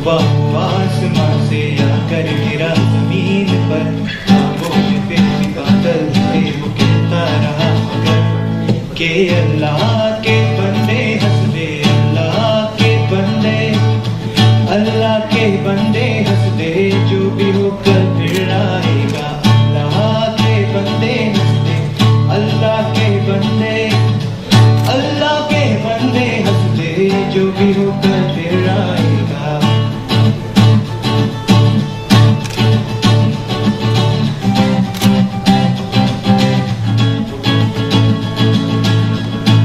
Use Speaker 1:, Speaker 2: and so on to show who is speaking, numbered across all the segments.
Speaker 1: हुआ हो आसमां से या कर गिरा जमीन पर, ख्वाबों में फिर भी बादल थे वो कहता रहा मगर के अल्लाह के बंदे हंस दे, अल्लाह के बंदे, अल्लाह के बंदे हंस दे, जो भी हो कल फिर आएगा। अल्लाह के बंदे हंस दे, अल्लाह के बंदे, अल्लाह के बंदे हंस दे, जो भी हो कल फिर आएगा।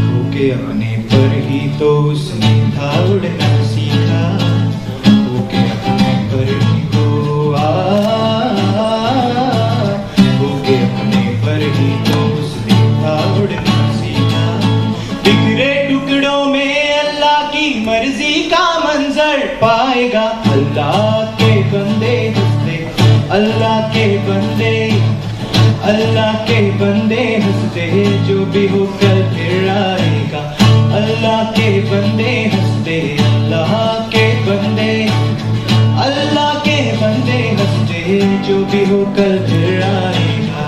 Speaker 1: होके अपने पर ही तो उसने था उड़ना सीखा, होके अपने पर ही तो होके अपने पर ही तो उसने था उड़ना सीखा। बिखरे टुकड़ों में अल्लाह की मर्जी का मंजर पाएगा। अल्लाह के बंदे हंस दे, अल्लाह के बंदे, अल्लाह के बंदे हंस दे, जो भी हो कल फिर आएगा। अल्लाह के बंदे हंस दे, अल्लाह के बंदे, अल्लाह के बंदे हंस दे, जो भी हो कल फिर आएगा।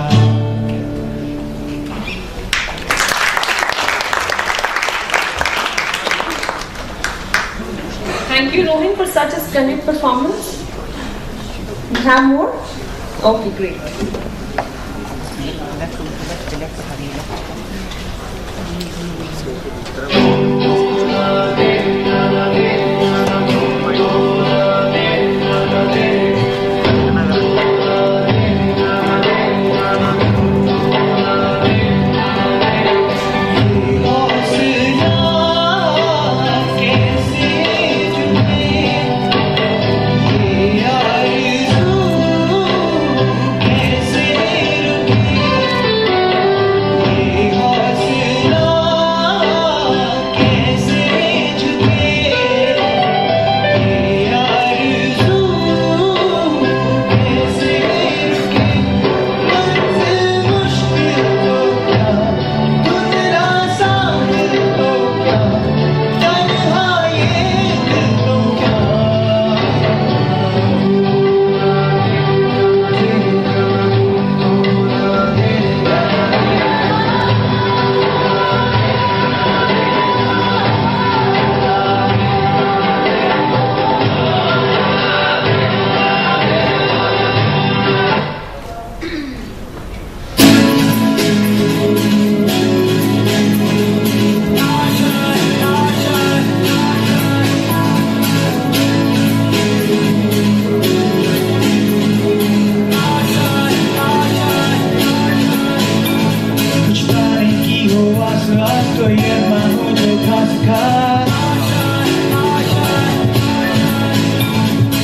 Speaker 2: Thank you, Rohin, for such a stunning performance. You have more? Okay, great.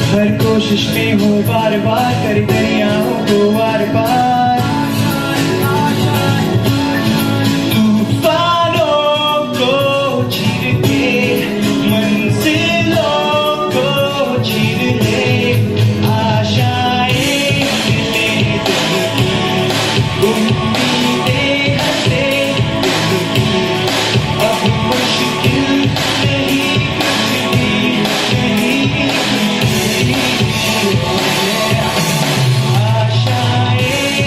Speaker 2: हर कोशिश में हो बार बार कर दरियाओं को बार बार, तूफानों को चीर के मंजिलों को चीर ले, आशाएं ले दिल की, उम्मीदें हंसे दिल की, अब मुश्किल नहीं कुछ भी नहीं, आशाएं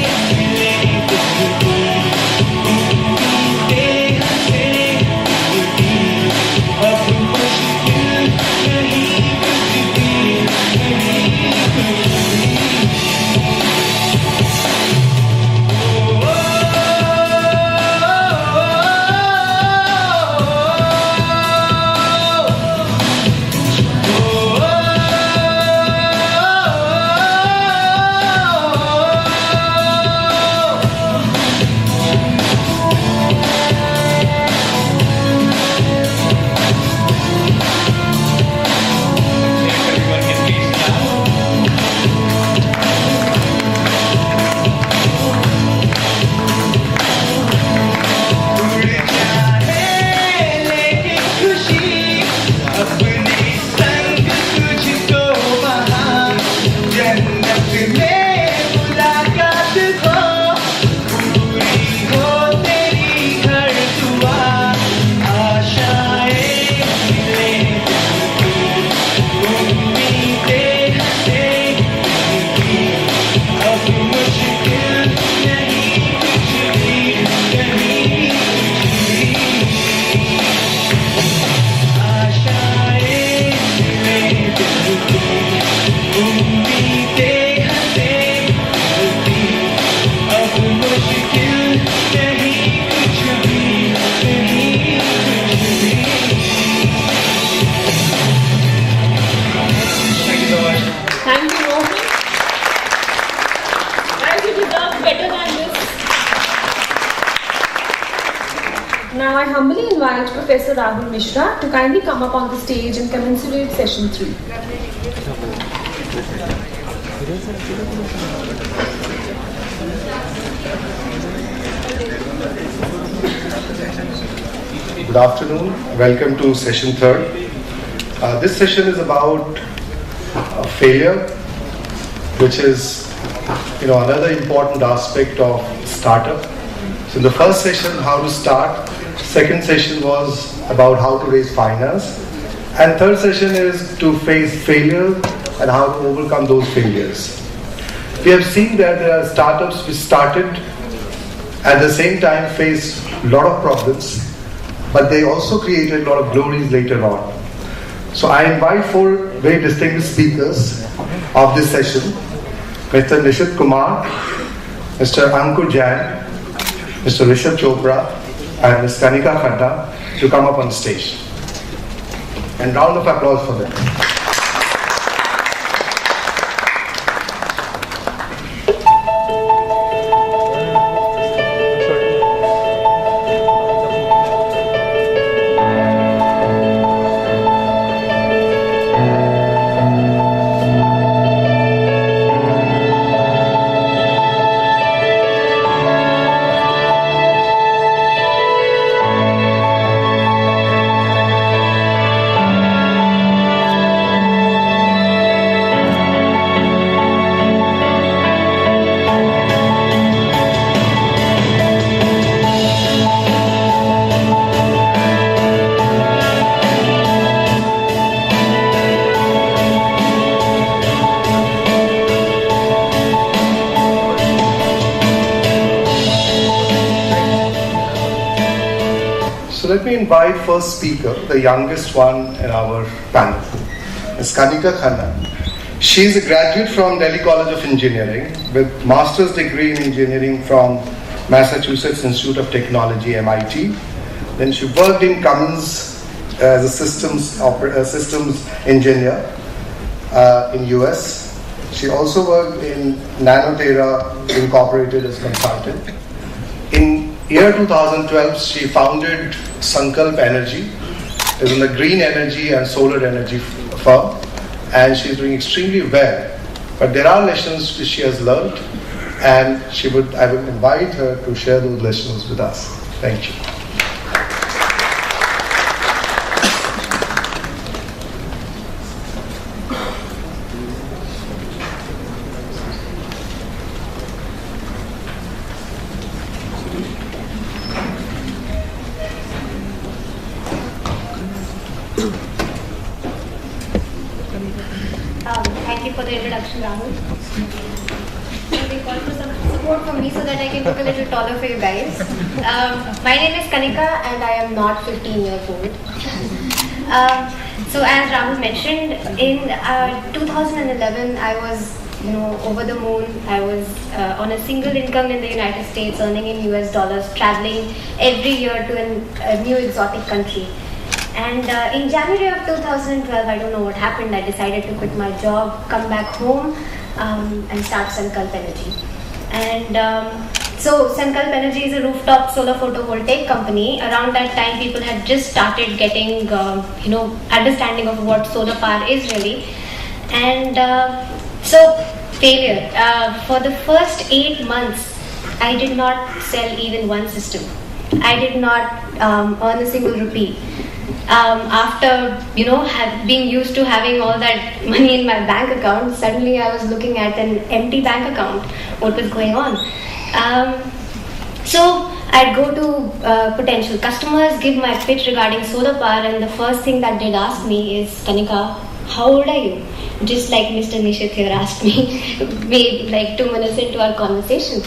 Speaker 2: I humbly invite Professor Rahul Mishra to kindly come up on the stage and commensurate session 3.
Speaker 3: Good afternoon. Welcome to session 3rd. This session is about failure, which is another important aspect of startup. So in the first session, how to start. Second session was about how to raise finance. And third session is to face failure and how to overcome those failures. We have seen that there are startups which started at the same time faced a lot of problems, but they also created a lot of glories later on. So I invite 4 very distinguished speakers of this session: Mr. Nishit Kumar, Mr. Ankur Jain, Mr. Rishabh Chopra, and Ms. Kanika Khanna to come up on stage. And round of applause for them. Let me invite first speaker, the youngest one in our panel, Ms. Kanika Khanna. She is a graduate from Delhi College of Engineering with master's degree in engineering from Massachusetts Institute of Technology, MIT. Then she worked in Cummins as a systems engineer in US. She also worked in Nanoterra Incorporated as consultant. In year 2012, she founded Sankalp Energy. It's in the green energy and solar energy firm, and she's doing extremely well. But there are lessons which she has learned, and I would invite her to share those lessons with us. Thank you.
Speaker 4: Thank you for the introduction, Rahul. They call for some support from me so that I can look a little taller for you guys. My name is Kanika and I am not 15 years old. So as Rahul mentioned, in 2011 I was over the moon. I was on a single income in the United States, earning in US dollars, traveling every year to a new exotic country. And in January of 2012, I don't know what happened, I decided to quit my job, come back home and start Sankalp Energy. And so Sankalp Energy is a rooftop solar photovoltaic company. Around that time, people had just started getting, understanding of what solar power is really. And so failure. For the first 8 months, I did not sell even one system. I did not earn a single rupee. After being used to having all that money in my bank account, suddenly I was looking at an empty bank account. What was going on? So I'd go to potential customers, give my pitch regarding solar power, and the first thing that they'd ask me is, Kanika, how old are you? Just like Mr. Nishit here asked me, maybe like 2 minutes into our conversation.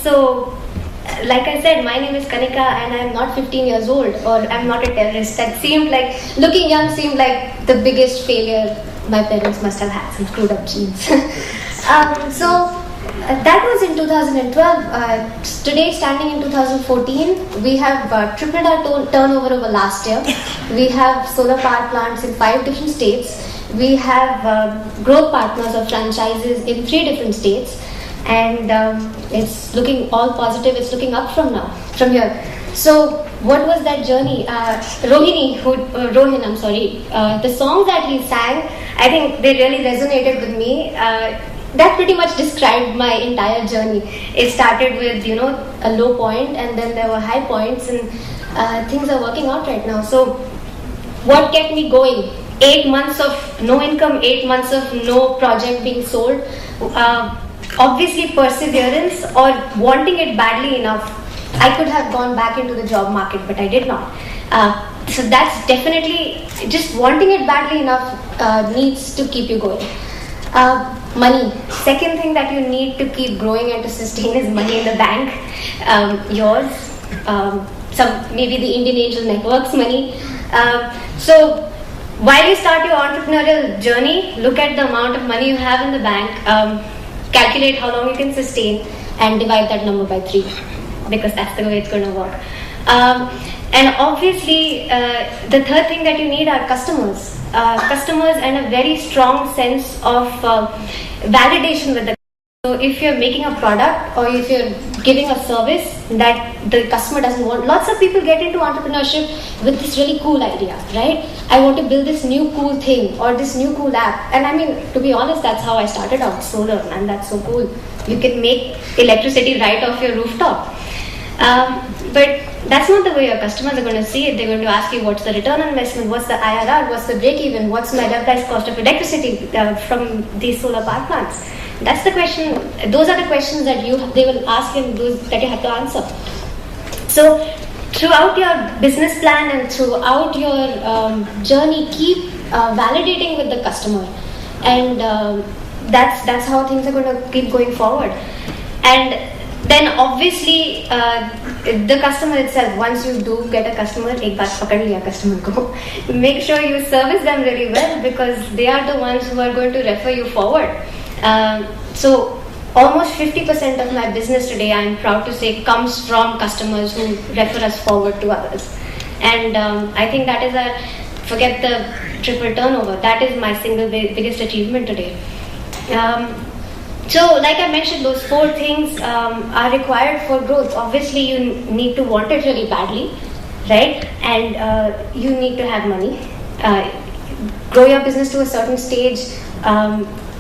Speaker 4: So like I said, my name is Kanika and I'm not 15 years old, or I'm not a terrorist. That seemed like, looking young seemed like the biggest failure. My parents must have had some screwed up genes. That was in 2012. Today, standing in 2014, we have tripled our turnover over last year. We have solar power plants in 5 different states. We have growth partners or franchises in 3 different states. And it's looking all positive. It's looking up from here. So what was that journey? Rohin, I'm sorry. The songs that he sang, I think they really resonated with me. That pretty much described my entire journey. It started with, a low point, and then there were high points, and things are working out right now. So, what kept me going? 8 months of no income, 8 months of no project being sold. Obviously, perseverance or wanting it badly enough. I could have gone back into the job market, but I did not. So that's definitely, just wanting it badly enough needs to keep you going. Money. Second thing that you need to keep growing and to sustain is money in the bank. Yours, some maybe the Indian Angel Network's money. So while you start your entrepreneurial journey, look at the amount of money you have in the bank, calculate how long you can sustain, and divide that number by 3, because that's the way it's going to work. And obviously, the third thing that you need are customers. Customers and a very strong sense of validation with the. So if you're making a product or if you're giving a service that the customer doesn't want, lots of people get into entrepreneurship with this really cool idea, right? I want to build this new cool thing or this new cool app. And I mean, to be honest, that's how I started out, solar, and that's so cool. You can make electricity right off your rooftop. But that's not the way your customers are going to see it. They're going to ask you, what's the return on investment, what's the IRR, what's the break even, what's my levelized cost of electricity from these solar power plants. That's the question. Those are the questions that they will ask and those that you have to answer. So throughout your business plan and throughout your journey, keep validating with the customer, and that's how things are going to keep going forward. And then obviously the customer itself, once you do get a customer, ek baat pakad liya customer ko, make sure you service them really well, because they are the ones who are going to refer you forward. So almost 50% of my business today, I am proud to say, comes from customers who refer us forward to others. And I think that is forget the triple turnover, that is my single biggest achievement today. So like I mentioned, those 4 things are required for growth. Obviously, you need to want it really badly, right? And you need to have money. Grow your business to a certain stage.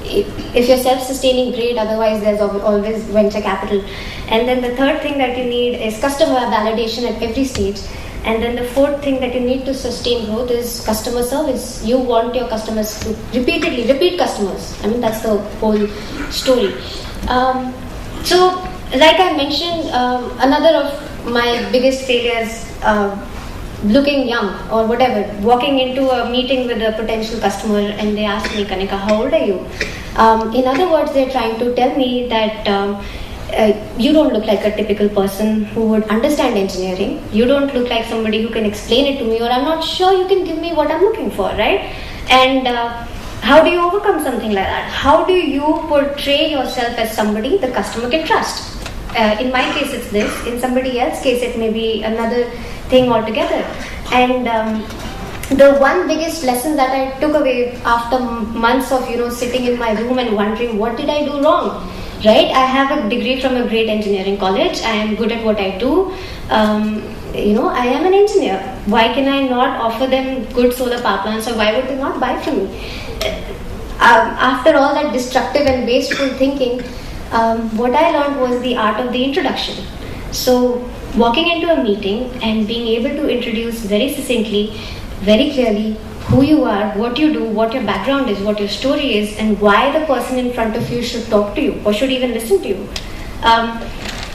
Speaker 4: If you're self-sustaining, great. Otherwise, there's always venture capital. And then the third thing that you need is customer validation at every stage. And then the fourth thing that you need to sustain growth is customer service. You want your customers to repeat customers. I mean, that's the whole story. So, like I mentioned, another of my biggest failures, looking young or whatever, walking into a meeting with a potential customer and they ask me, Kanika, how old are you? In other words, they're trying to tell me that you don't look like a typical person who would understand engineering. You don't look like somebody who can explain it to me, or I'm not sure you can give me what I'm looking for, right? And how do you overcome something like that? How do you portray yourself as somebody the customer can trust? In my case, it's this. In somebody else's case, it may be another thing altogether. And the one biggest lesson that I took away after months of sitting in my room and wondering, what did I do wrong? Right? I have a degree from a great engineering college. I am good at what I do. I am an engineer. Why can I not offer them good solar power plants, or why would they not buy from me? After all that destructive and wasteful thinking, what I learned was the art of the introduction. So walking into a meeting and being able to introduce very succinctly, very clearly who you are, what you do, what your background is, what your story is, and why the person in front of you should talk to you or should even listen to you.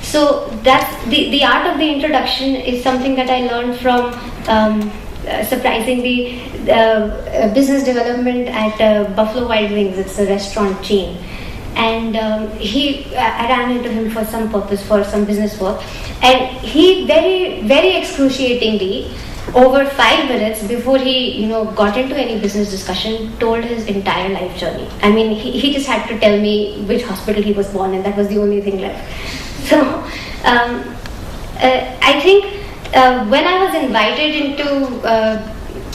Speaker 4: So that's the art of the introduction is something that I learned from surprisingly business development at Buffalo Wild Wings. It's a restaurant chain. And I ran into him for some purpose, for some business work, and he very, very excruciatingly, over 5 minutes before he got into any business discussion, told his entire life journey. I mean, he just had to tell me which hospital he was born in. That was the only thing left. So I think when I was invited into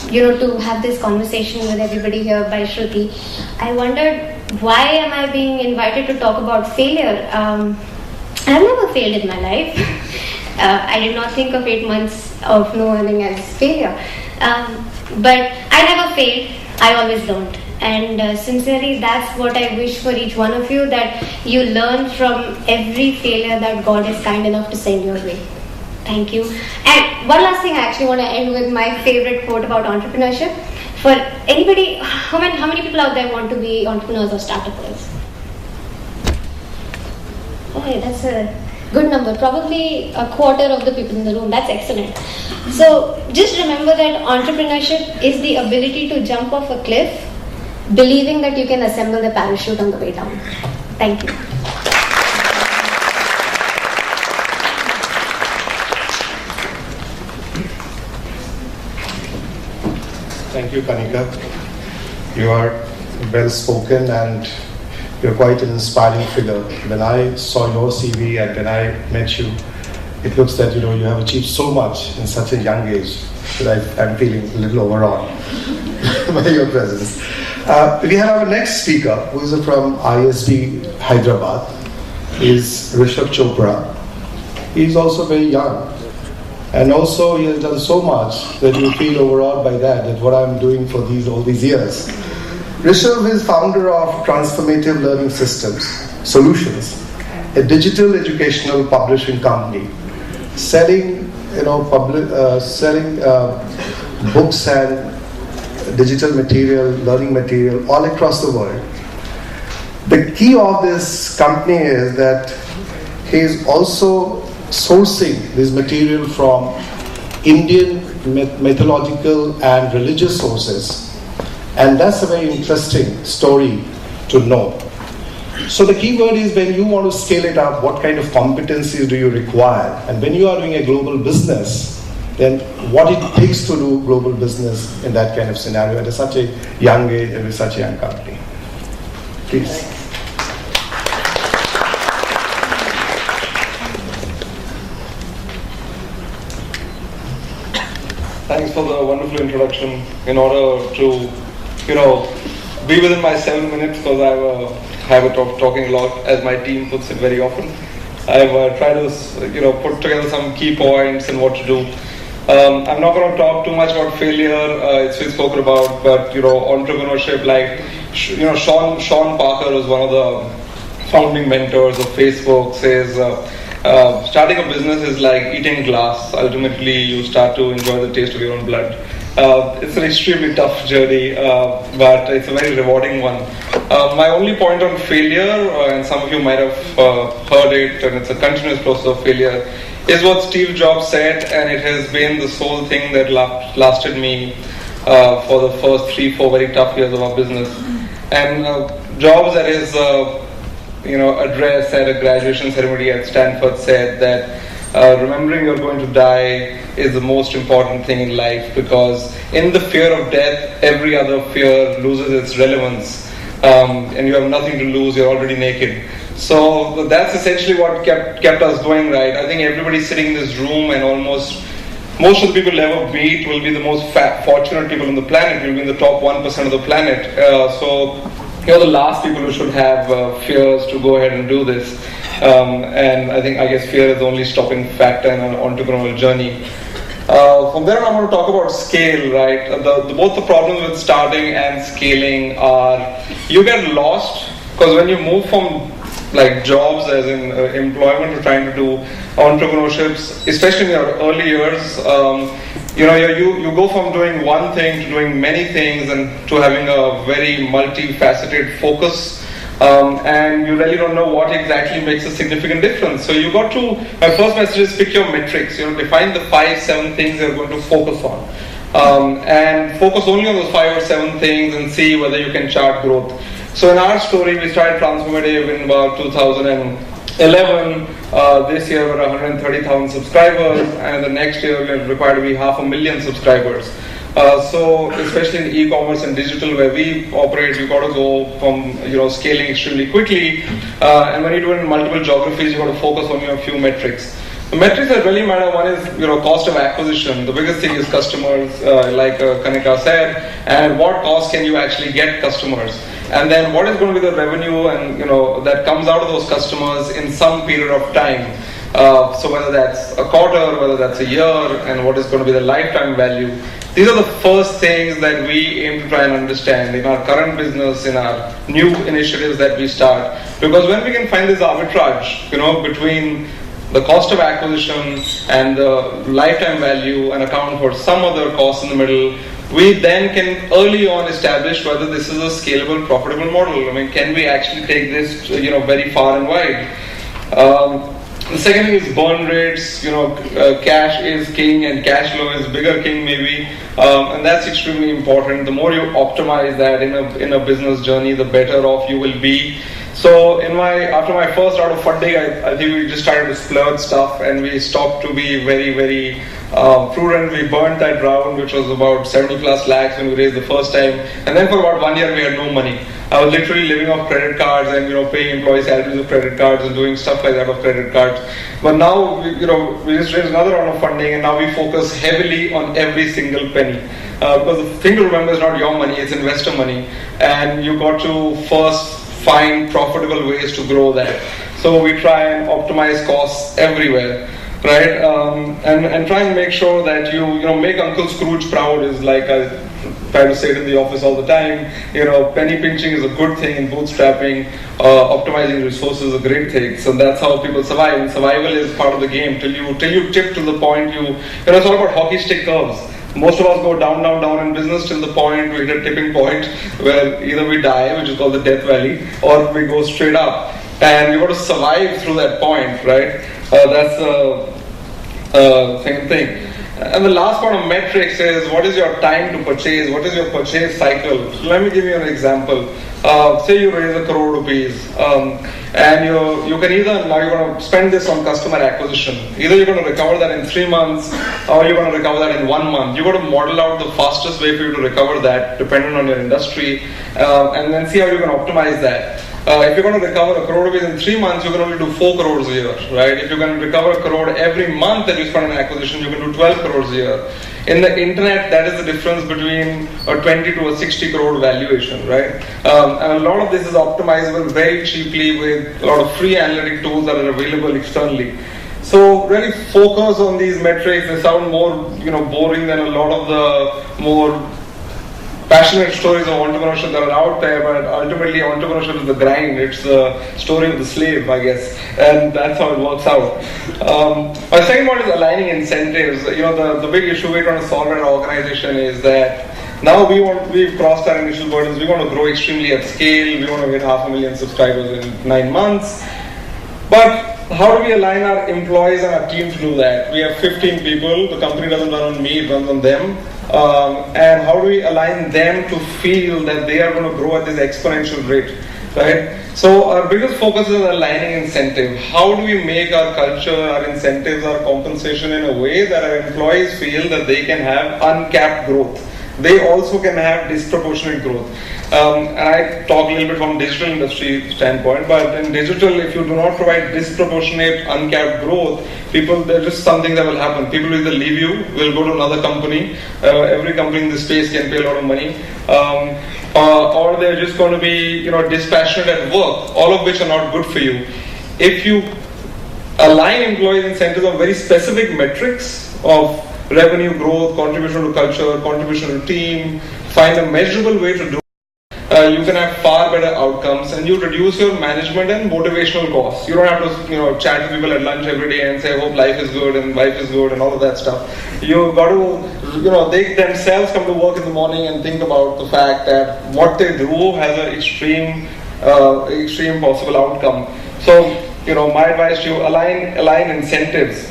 Speaker 4: to have this conversation with everybody here by Shruti, I wondered, why am I being invited to talk about failure? I've never failed in my life. I did not think of 8 months of no earning as failure. But I never failed, I always learned. And sincerely, that's what I wish for each one of you, that you learn from every failure that God is kind enough to send your way. Thank you. And one last thing, I actually want to end with my favorite quote about entrepreneurship. For anybody, how many people out there want to be entrepreneurs or startups? Okay, that's a good number. Probably a quarter of the people in the room. That's excellent. So just remember that entrepreneurship is the ability to jump off a cliff, believing that you can assemble the parachute on the way down. Thank you.
Speaker 3: Thank you, Kanika. You are well spoken and you're quite an inspiring figure. When I saw your CV and when I met you, it looks that you have achieved so much in such a young age that I'm feeling a little overawed by your presence. We have our next speaker, who is from ISB Hyderabad. Is Rishabh Chopra. He is also very young. And also he has done so much that you feel overawed by that what I'm doing for all these years. Rishabh is founder of Transformative Learning Systems Solutions, a digital educational publishing company, selling books and digital material, learning material all across the world. The key of this company is that he is also sourcing this material from Indian mythological and religious sources, and that's a very interesting story to know. So the key word is, when you want to scale it up, what kind of competencies do you require? And when you are doing a global business, then what it takes to do global business in that kind of scenario at such a young age and with such a young company. Please.
Speaker 5: Thanks for the wonderful introduction. In order to, be within my 7 minutes, because I have a habit of talking a lot, as my team puts it very often, I've tried to, put together some key points and what to do. I'm not going to talk too much about failure. It's been spoken about, but entrepreneurship. Like, Sean Parker was one of the founding mentors of Facebook. Says. Starting a business is like eating glass. Ultimately, you start to enjoy the taste of your own blood. It's an extremely tough journey, but it's a very rewarding one. My only point on failure, and some of you might have heard it, and it's a continuous process of failure, is what Steve Jobs said, and it has been the sole thing that lasted me for the first 3-4 very tough years of our business. And Jobs, at his address at a graduation ceremony at Stanford, said that remembering you're going to die is the most important thing in life, because in the fear of death, every other fear loses its relevance, and you have nothing to lose, you're already naked. So that's essentially what kept us going, right? I think everybody sitting in this room, and most of the people you'll ever meet will be the most fortunate people on the planet. You'll be in the top 1% of the planet. So you're the last people who should have fears to go ahead and do this. And I guess fear is the only stopping factor in an entrepreneurial journey. From there on, I want to talk about scale, right? Both the problems with starting and scaling are, you get lost, because when you move from like jobs as in employment to trying to do entrepreneurships, especially in your early years, you go from doing one thing to doing many things and to having a very multifaceted focus, and you really don't know what exactly makes a significant difference. So you got to, my first message is, pick your metrics, define the 5-7 things you're going to focus on, and focus only on those 5 or 7 things and see whether you can chart growth. So in our story, we started Transformative in about 2011. This year we're 130,000 subscribers, and the next year we're required to be 500,000 subscribers. So especially in e-commerce and digital where we operate, you've got to go from scaling extremely quickly, and when you do it in multiple geographies, you've got to focus on a few metrics. The metrics that really matter, one is cost of acquisition. The biggest thing is customers, like Kanika said, and what cost can you actually get customers. And then what is going to be the revenue and that comes out of those customers in some period of time. So whether that's a quarter, whether that's a year, and what is going to be the lifetime value. These are the first things that we aim to try and understand in our current business, in our new initiatives that we start. Because when we can find this arbitrage, between the cost of acquisition and the lifetime value and account for some other cost in the middle, we then can early on establish whether this is a scalable, profitable model. I mean, can we actually take this, very far and wide? The second thing is burn rates. Cash is king and cash flow is bigger king maybe, and that's extremely important. The more you optimize that in a business journey, the better off you will be. So after my first round of funding, I think we just started to splurge stuff, and we stopped to be very, very prudent. We burned that round, which was about 70 plus lakhs when we raised the first time, and then for about 1 year we had no money. I was literally living off credit cards and paying employee salaries with credit cards and doing stuff like that of credit cards. But now we just raised another round of funding, and now we focus heavily on every single penny. Because the thing to remember is not your money, it's investor money, and you got to first find profitable ways to grow that. So we try and optimize costs everywhere, right? And try and make sure that you make Uncle Scrooge proud is like I try to say it in the office all the time. Penny pinching is a good thing in bootstrapping. Optimizing resources is a great thing. So that's how people survive. And survival is part of the game till you tip to the point it's all about hockey stick curves. Most of us go down, down, down in business till the point we hit a tipping point where either we die, which is called the death valley, or we go straight up. And you got to survive through that point, right? That's the second thing. And the last part of metrics is what is your time to purchase? What is your purchase cycle? So let me give you an example. Say you raise 1 crore rupees, and you can either, now you're going to spend this on customer acquisition. Either you're going to recover that in 3 months, or you're going to recover that in 1 month. You've got to model out the fastest way for you to recover that, depending on your industry, and then see how you can optimize that. If you're going to recover 1 crore rupees in 3 months, you're going to do 4 crores a year, right? If you're going to recover 1 crore every month that you spend on acquisition, you can do 12 crores a year. In the internet, that is the difference between a 20 to a 60 crore valuation, right? And a lot of this is optimizable very cheaply with a lot of free analytic tools that are available externally. So really focus on these metrics. They sound more, boring than a lot of the more passionate stories of entrepreneurship that are out there, but ultimately entrepreneurship is the grind. It's the story of the slave, I guess, and that's how it works out. My second point is aligning incentives. The big issue we're trying to solve in our organization is that now we've crossed our initial burdens. We want to grow extremely at scale. We want to get 500,000 subscribers in 9 months. But how do we align our employees and our team to do that? We have 15 people. The company doesn't run on me, it runs on them. And how do we align them to feel that they are going to grow at this exponential rate, right? So our biggest focus is aligning incentive. How do we make our culture, our incentives, our compensation in a way that our employees feel that they can have uncapped growth? They also can have disproportionate growth. And I talk a little bit from digital industry standpoint, but in digital, if you do not provide disproportionate uncapped growth, there's just something that will happen. People will either leave you, will go to another company. Every company in this space can pay a lot of money. Or they're just going to be, dispassionate at work, all of which are not good for you. If you align employees' incentives on very specific metrics of revenue growth, contribution to culture, contribution to team, find a measurable way to do you can have far better outcomes, and you reduce your management and motivational costs. You don't have to, chat to people at lunch every day and say, hope life is good and life is good and all of that stuff. You got to, they themselves come to work in the morning and think about the fact that what they do has an extreme possible outcome. So, my advice to you, align incentives.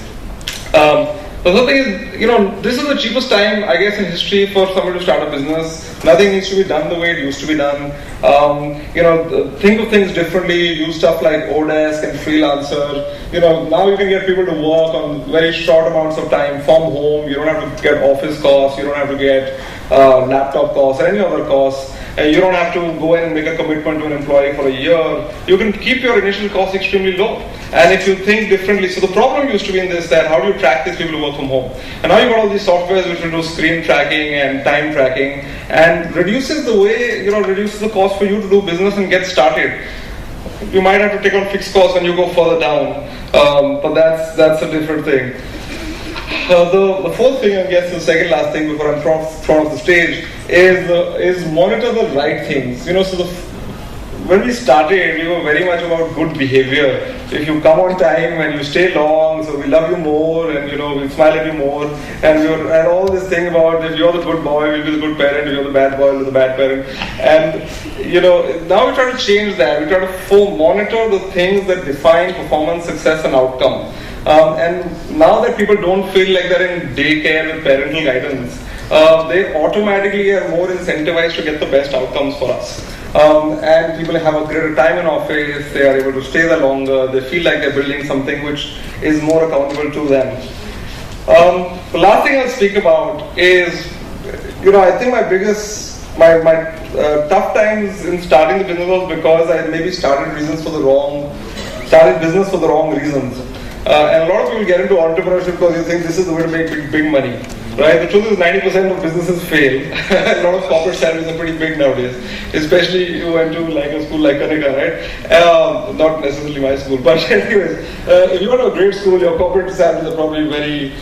Speaker 5: The other thing is, this is the cheapest time, I guess, in history for someone to start a business. Nothing needs to be done the way it used to be done. Think of things differently. Use stuff like Odesk and Freelancer. Now you can get people to work on very short amounts of time from home. You don't have to get office costs. You don't have to get laptop costs or any other costs. You don't have to go in and make a commitment to an employee for a year. You can keep your initial costs extremely low. And if you think differently, so the problem used to be in this, that how do you track these people who work from home? And now you've got all these softwares which will do screen tracking and time tracking and reduces the cost for you to do business and get started. you might have to take on fixed costs when you go further down, but that's a different thing. The fourth thing, I guess, the second last thing before I'm thrown off the stage is monitor the right things. So when we started, we were very much about good behavior. If you come on time and you stay long, so we love you more, and we smile at you more, and all this thing about if you're the good boy, we'll be the good parent. If you're the bad boy, we'll be the bad parent. And now we try to change that. We try to monitor the things that define performance, success, and outcome. And now that people don't feel like they're in daycare with parental guidance, they automatically are more incentivized to get the best outcomes for us. And people have a greater time in office, they are able to stay there longer, they feel like they're building something which is more accountable to them. The last thing I'll speak about is, I think my tough times in starting the business was because I maybe started business for the wrong reasons. And a lot of people get into entrepreneurship because you think this is the way to make big money. Right? The truth is 90% of businesses fail. A lot of corporate salaries are pretty big nowadays. Especially you went to like a school like Kanika, right? Not necessarily my school, but anyways, if you go to a great school, your corporate salaries are probably very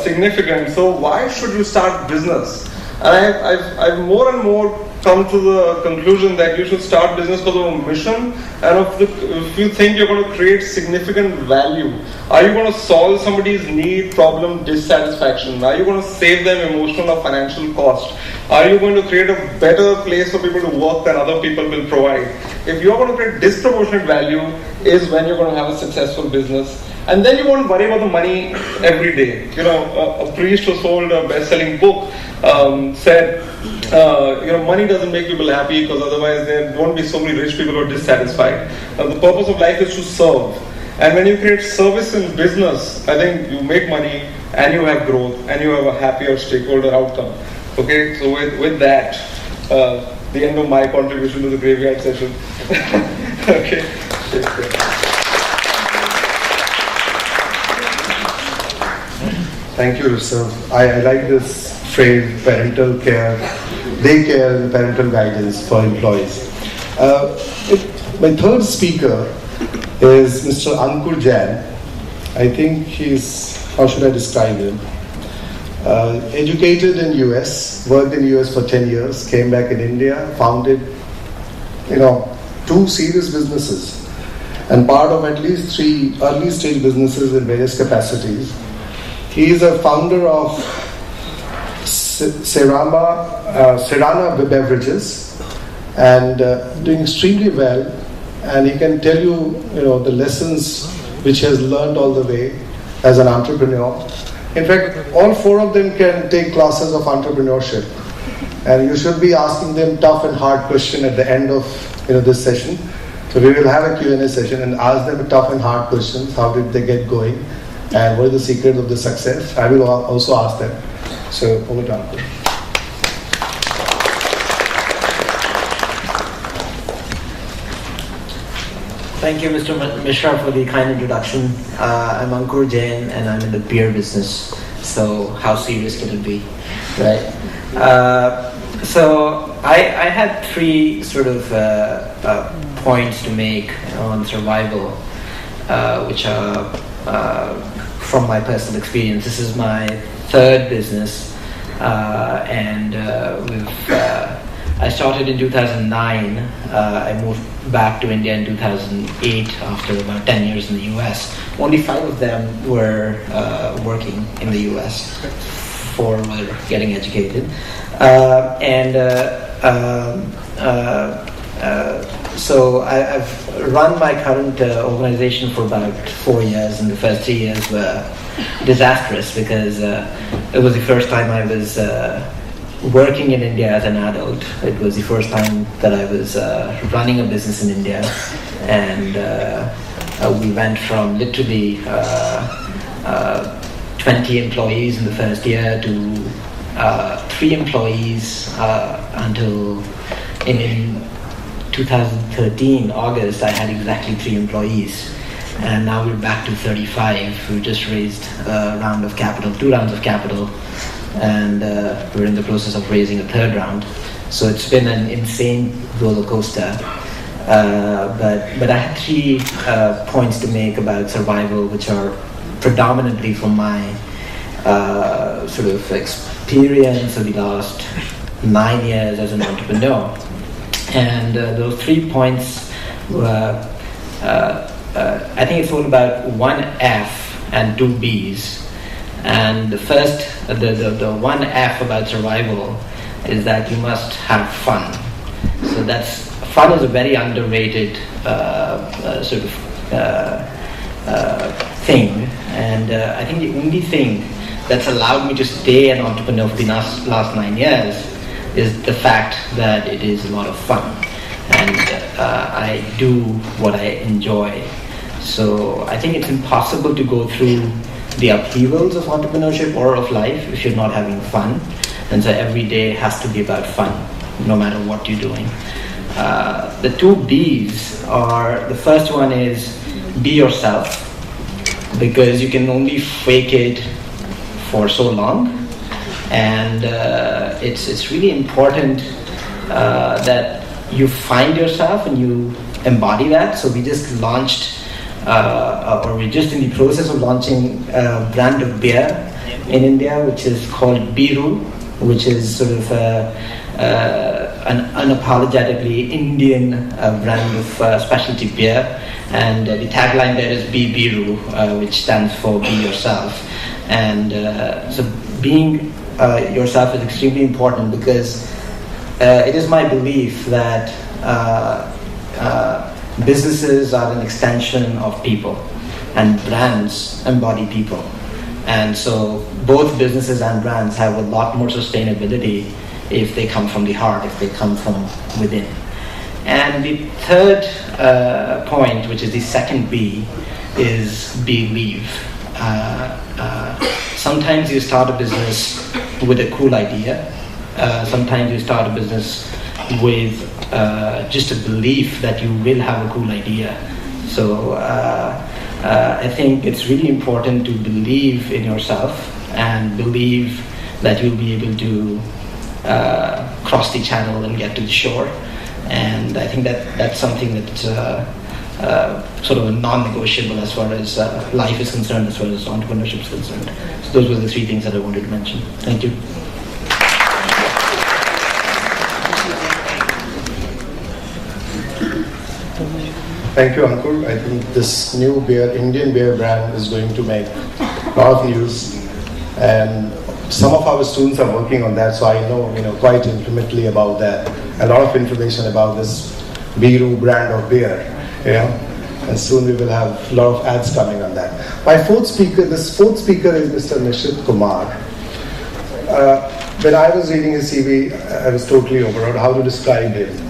Speaker 5: significant. So why should you start business? And I've more and more come to the conclusion that you should start business because of a mission, and if you think you're going to create significant value. Are you going to solve somebody's need, problem, dissatisfaction? Are you going to save them emotional or financial cost? Are you going to create a better place for people to work than other people will provide? If you're going to create disproportionate value is when you're going to have a successful business. And then you won't worry about the money every day. A priest who sold a best-selling book said, money doesn't make people happy because otherwise there won't be so many rich people who are dissatisfied. The purpose of life is to serve. And when you create service in business, I think you make money and you have growth and you have a happier stakeholder outcome. Okay, so with that, the end of my contribution to the graveyard session. Okay.
Speaker 3: Thank you, Rishabh. I like this phrase, parental care, daycare and parental guidance for employees. My third speaker is Mr. Ankur Jain. I think how should I describe him? Educated in US, worked in US for 10 years, came back in India, founded, 2 serious businesses and part of at least 3 early stage businesses in various capacities. He is a founder of Serana Beverages and doing extremely well. And he can tell you, the lessons which he has learned all the way as an entrepreneur. In fact, all 4 of them can take classes of entrepreneurship. And you should be asking them tough and hard questions at the end of this session. So we will have a Q&A session and ask them tough and hard questions. How did they get going? And what is the secret of the success? I will also ask them. So, over to Ankur.
Speaker 6: Thank you, Mr. Mishra, for the kind introduction. I'm Ankur Jain, and I'm in the beer business. So, how serious can it be, right? So, I had 3 sort of points to make on survival, which are from my personal experience. This is my 3rd business, and I started in 2009. I moved back to India in 2008 after about 10 years in the US. Only 5 of them were working in the US, 4 were getting educated. So I've run my current organization for about 4 years, and the first 3 years were disastrous because it was the first time I was working in India as an adult. It was the first time that I was running a business in India, and we went from literally 20 employees in the first year to 3 employees until in 2013, August, I had exactly 3 employees, and now we're back to 35. We just raised a round of capital, 2 rounds of capital, and we're in the process of raising a 3rd round. So it's been an insane roller coaster. But I have three points to make about survival, which are predominantly from my sort of experience of the last 9 years as an entrepreneur. And those 3 points were, I think it's all about 1 F and 2 B's. And the first, the 1 F about survival is that you must have fun. So fun is a very underrated sort of thing. And I think the only thing that's allowed me to stay an entrepreneur for the last 9 years is the fact that it is a lot of fun. And I do what I enjoy. So I think it's impossible to go through the upheavals of entrepreneurship or of life if you're not having fun. And so every day has to be about fun, no matter what you're doing. The 2 B's are, the first one is be yourself, because you can only fake it for so long. And it's really important that you find yourself and you embody that. So we just launched, or we're just in the process of launching a brand of beer in India, which is called Biru, which is sort of an unapologetically Indian brand of specialty beer. And the tagline there is Be Biru, which stands for Be Yourself. And so being yourself is extremely important, because it is my belief that businesses are an extension of people, and brands embody people. And so both businesses and brands have a lot more sustainability if they come from the heart, if they come from within. And the third point, which is the second B, is believe. Sometimes you start a business with a cool idea. Sometimes you start a business with just a belief that you will have a cool idea. So I think it's really important to believe in yourself and believe that you'll be able to cross the channel and get to the shore. And I think that's something that's sort of a non-negotiable as far as life is concerned, as far as entrepreneurship is concerned. So those were the 3 things that I wanted to mention. Thank you.
Speaker 3: Thank you, Ankur. I think this new Indian beer brand is going to make a lot of news, and some of our students are working on that, so I know quite intimately about that. A lot of information about this Biru brand of beer, and soon we will have a lot of ads coming on that. This fourth speaker is Mr. Nishit Kumar. When I was reading his CV, I was totally overawed how to describe him.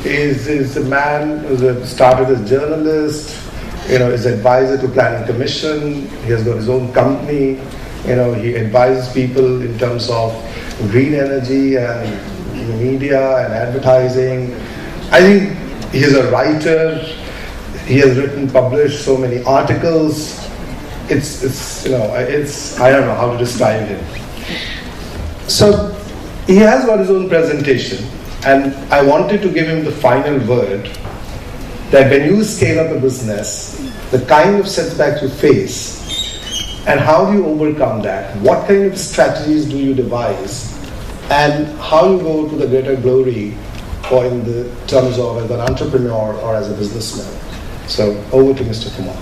Speaker 3: Is a man who started as a journalist, is advisor to Planning Commission. He has got his own company. He advises people in terms of green energy and media and advertising. I think he is a writer. He has published so many articles. I don't know how to describe him. So he has got his own presentation. And I wanted to give him the final word, that when you scale up a business, the kind of setbacks you face, and how do you overcome that? What kind of strategies do you devise? And how you go to the greater glory, or in the terms of as an entrepreneur or as a businessman. So over to Mr. Kumar.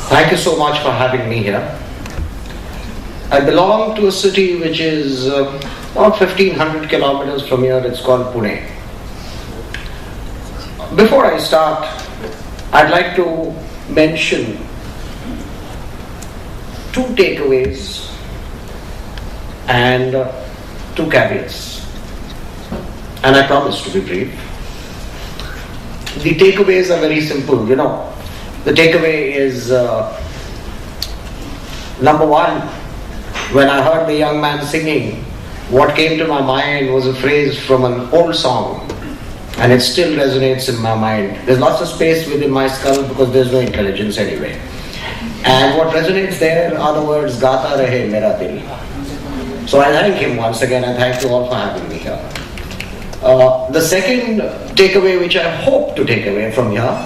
Speaker 7: Thank you so much for having me here. I belong to a city which is about 1500 kilometers from here. It's called Pune. Before I start, I'd like to mention 2 takeaways and 2 caveats. And I promise to be brief. The takeaways are very simple, The takeaway is, number 1, when I heard the young man singing, what came to my mind was a phrase from an old song, and it still resonates in my mind. There's lots of space within my skull because there's no intelligence anyway. And what resonates there are the words "Gata rahe mera dil." So I thank him once again, and thank you all for having me here. The second takeaway which I hope to take away from here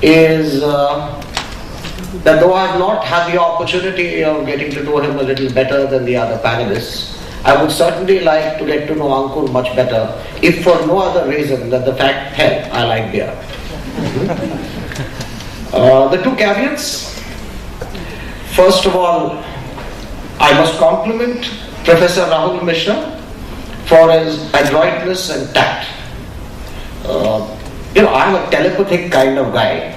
Speaker 7: is that though I have not had the opportunity of getting to know him a little better than the other panelists, I would certainly like to get to know Ankur much better, if for no other reason than the fact, hell, I like beer. The two caveats. First of all, I must compliment Professor Rahul Mishra for his adroitness and tact. I'm a telepathic kind of guy.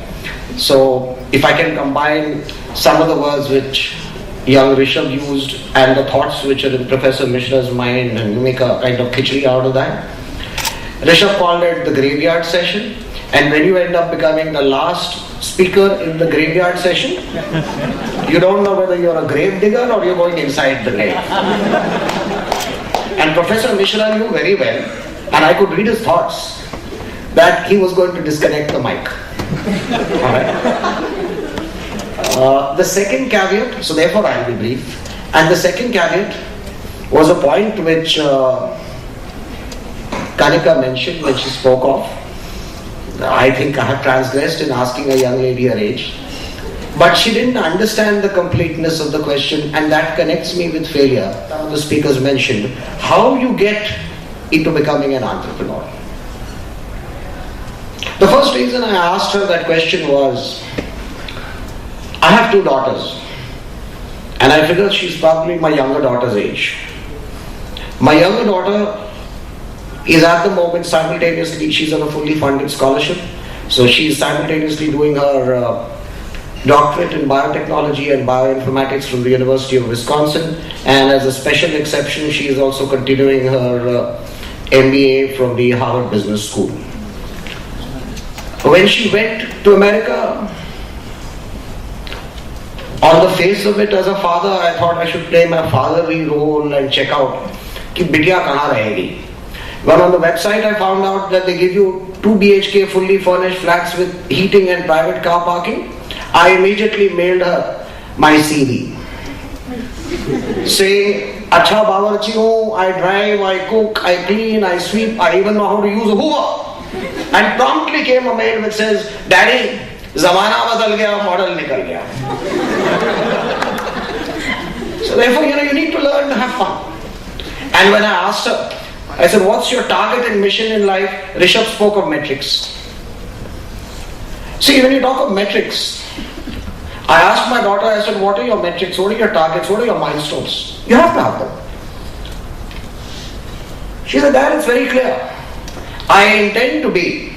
Speaker 7: So if I can combine some of the words which young Rishabh used and the thoughts which are in Professor Mishra's mind and make a kind of khichdi out of that. Rishabh called it the graveyard session, and when you end up becoming the last speaker in the graveyard session, you don't know whether you're a grave digger or you're going inside the grave. And Professor Mishra knew very well, and I could read his thoughts, that he was going to disconnect the mic. The second caveat, so therefore I'll be brief, and the second caveat was a point which Kanika mentioned when she spoke of. I think I have transgressed in asking a young lady her age, but she didn't understand the completeness of the question, and that connects me with failure. The speakers mentioned how you get into becoming an entrepreneur. The first reason I asked her that question was, I have two daughters, and I figured she's probably my younger daughter's age. My younger daughter is at the moment simultaneously, she's on a fully funded scholarship, so she's simultaneously doing her doctorate in biotechnology and bioinformatics from the University of Wisconsin, and as a special exception, she is also continuing her MBA from the Harvard Business School. When she went to America, on the face of it as a father, I thought I should play my fatherly role and check out कि बिटिया कहाँ रहेगी. But on the website I found out that they give you 2 BHK fully furnished flats with heating and private car parking. I immediately mailed her my CV saying, अच्छा बावर्ची हूँ, I drive, I cook, I clean, I sweep, I even know how to use a Hoover. And promptly came a mail which says, Daddy, zamana badal gaya, model nikal gaya. So therefore, you need to learn to have fun. And when I asked her, I said, what's your target and mission in life? Rishabh spoke of metrics. See, when you talk of metrics, I asked my daughter, I said, what are your metrics? What are your targets? What are your milestones? You have to have them. She said, Dad, it's very clear. I intend to be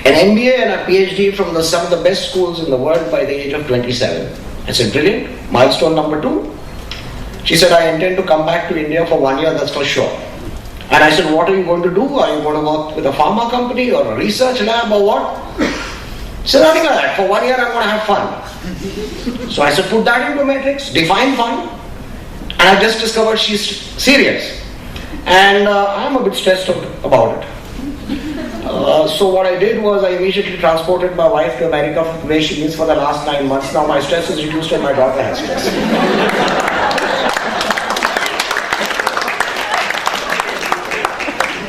Speaker 7: an MBA and a PhD from some of the best schools in the world by the age of 27. I said, brilliant. Milestone number 2. She said, I intend to come back to India for 1 year, that's for sure. And I said, what are you going to do? Are you going to work with a pharma company or a research lab or what? She said, nothing like that. For 1 year, I'm going to have fun. So I said, put that into metrics, define fun. And I just discovered she's serious. And I'm a bit stressed about it. So what I did was I immediately transported my wife to America, where she is for the last 9 months. Now my stress is reduced and my daughter has stress.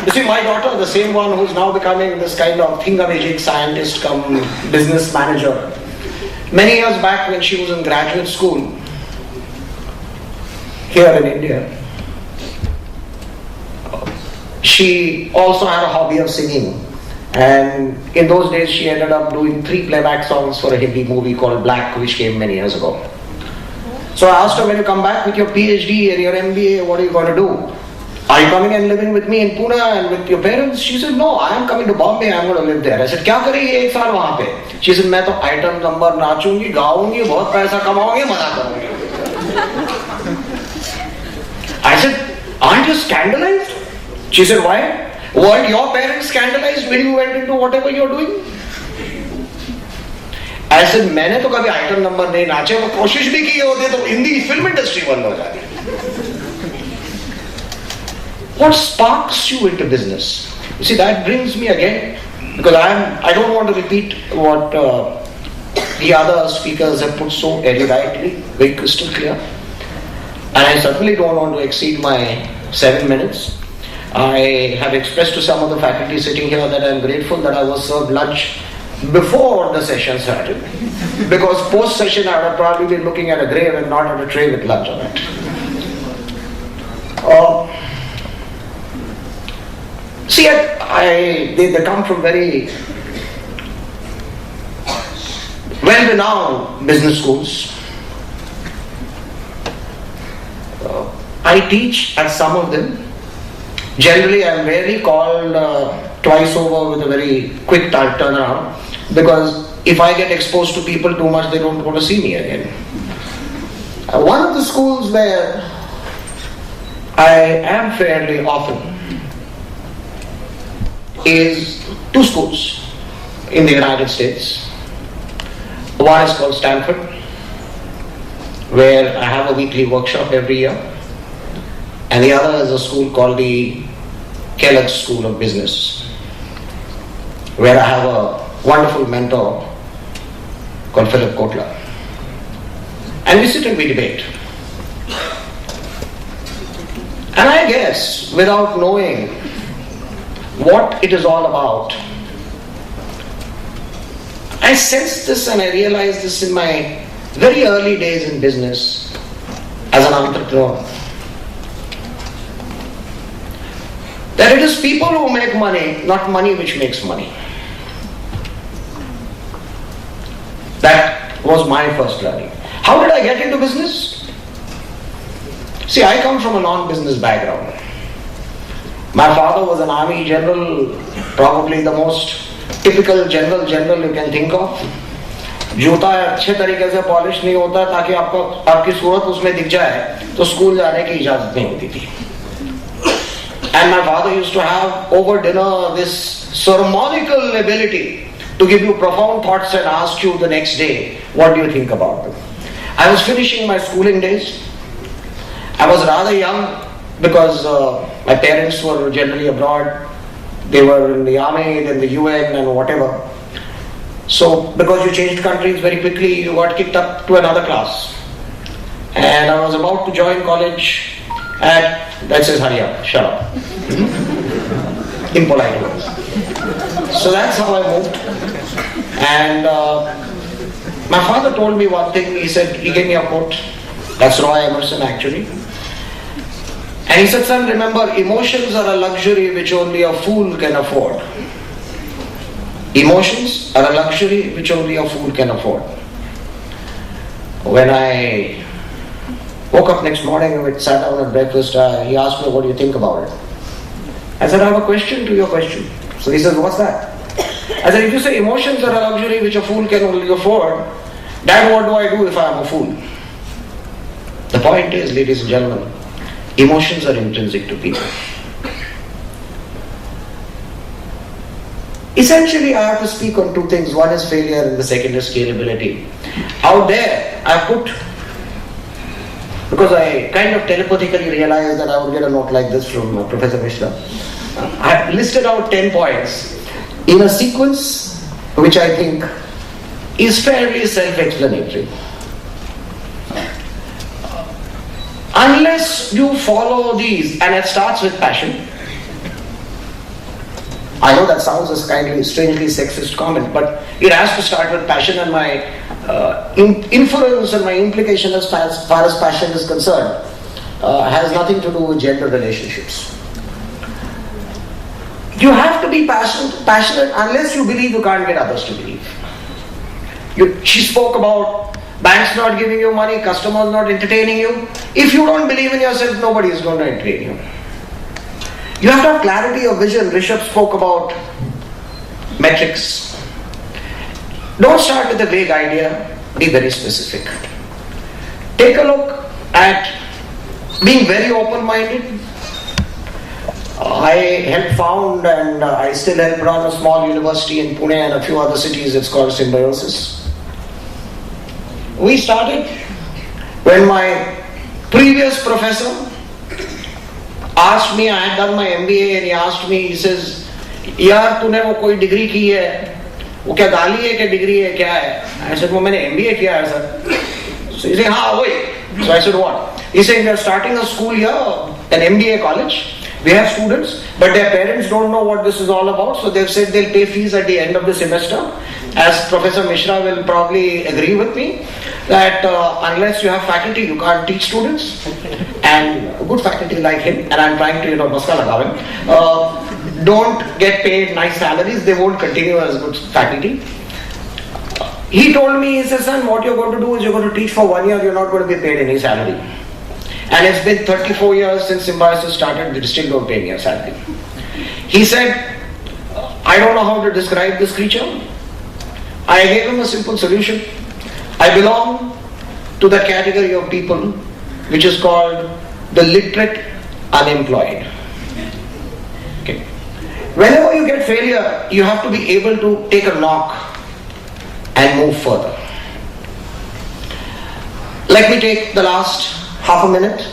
Speaker 7: You see, my daughter, the same one who's now becoming this kind of thingamajig scientist come business manager. Many years back when she was in graduate school here in India, she also had a hobby of singing. And in those days, she ended up doing 3 playback songs for a Hindi movie called Black, which came many years ago. So I asked her, when you come back with your PhD and your MBA, what are you going to do? Are you coming and living with me in Pune and with your parents? She said, no, I am coming to Bombay, I am going to live there. I said, क्या करेगी 1 साल वहाँ पे? She said, मैं तो item number नाचूंगी, गाऊंगी, बहुत पैसा कमाऊंगी, मजा करूंगी. I said, aren't you scandalized? She said, why? Weren't your parents scandalized when you went into whatever you're doing? I said, मैंने तो कभी item number नहीं नाचे, वो कोशिश भी की होती तो हिंदी film industry बंद हो जाती. What sparks you into business? You see, that brings me again, because I don't want to repeat what the other speakers have put so eruditely, very crystal clear. And I certainly don't want to exceed my 7 minutes. I have expressed to some of the faculty sitting here that I'm grateful that I was served lunch before the session started, because post-session I would have probably been looking at a grave and not at a tray with lunch on it. See, they come from very well-renowned business schools. I teach at some of them. Generally, I am rarely called twice over with a very quick turnaround, because if I get exposed to people too much, they don't want to see me again. One of the schools where I am fairly often is two schools in the United States. One is called Stanford, where I have a weekly workshop every year, and the other is a school called the Kellogg School of Business, where I have a wonderful mentor called Philip Kotler. And we sit and we debate. And I guess, without knowing what it is all about, I sensed this and I realized this in my very early days in business as an entrepreneur. That it is people who make money, not money which makes money. That was my first learning. How did I get into business? See, I come from a non-business background. My father was an army general, probably the most typical general you can think of. जूता अच्छे तरीके से polish नहीं होता ताकि आपकी सूरत उसमें दिख जाए तो स्कूल जाने की इजाजत नहीं होती थी. And my father used to have over dinner this sermonical ability to give you profound thoughts and ask you the next day, what do you think about them? I was finishing my schooling days. I was rather young because my parents were generally abroad. They were in the army, then the UN and whatever. So because you changed countries very quickly, you got kicked up to another class. And I was about to join college at, that says hurry up, shut up. Impolite words. So that's how I moved. And my father told me one thing. He said, he gave me a quote. That's Roy Emerson actually. And he said, son, remember, emotions are a luxury which only a fool can afford. Emotions are a luxury which only a fool can afford. When I woke up next morning and we sat down at breakfast, he asked me, what do you think about it? I said, I have a question to your question. So he says, what's that? I said, if you say emotions are a luxury which a fool can only afford, then what do I do if I am a fool? The point is, ladies and gentlemen, emotions are intrinsic to people. Essentially, I have to speak on two things. One is failure and the second is scalability. Out there, I put, because I kind of telepathically realized that I would get a note like this from Professor Mishra. I have listed out 10 points in a sequence which I think is fairly self-explanatory. Unless you follow these, and it starts with passion. I know that sounds as kindly, strangely sexist comment, but it has to start with passion, and my inference and my implication as far as passion is concerned has nothing to do with gender relationships. You have to be passionate unless you believe you can't get others to believe. She spoke about banks not giving you money, customers not entertaining you. If you don't believe in yourself, nobody is going to entertain you. You have to have clarity of vision. Rishabh spoke about metrics. Don't start with a vague idea, be very specific. Take a look at being very open-minded. I helped found and I still help run a small university in Pune and a few other cities. It's called Symbiosis. We started when my previous professor asked me, I had done my MBA, and he asked me, he says, यार तूने वो कोई degree की है, वो क्या गाली है क्या डिग्री है क्या है? I said, वो मैंने MBA किया है सर. So he said, हाँ वही. So I said, what? He said, we are starting a school here, an MBA college. We have students, but their parents don't know what this is all about, so they've said they'll pay fees at the end of the semester. As Professor Mishra will probably agree with me, that unless you have faculty, you can't teach students. And good faculty like him, and I'm trying to, baska lagav him, don't get paid nice salaries, they won't continue as good faculty. He told me, he said, son, what you're going to do is you're going to teach for 1 year, you're not going to be paid any salary. And it's been 34 years since Symbiosis started, they still don't pay me a salary. He said, I don't know how to describe this creature. I gave him a simple solution. I belong to the category of people which is called the literate unemployed. Okay. Whenever you get failure, you have to be able to take a knock and move further. Let me take the last half a minute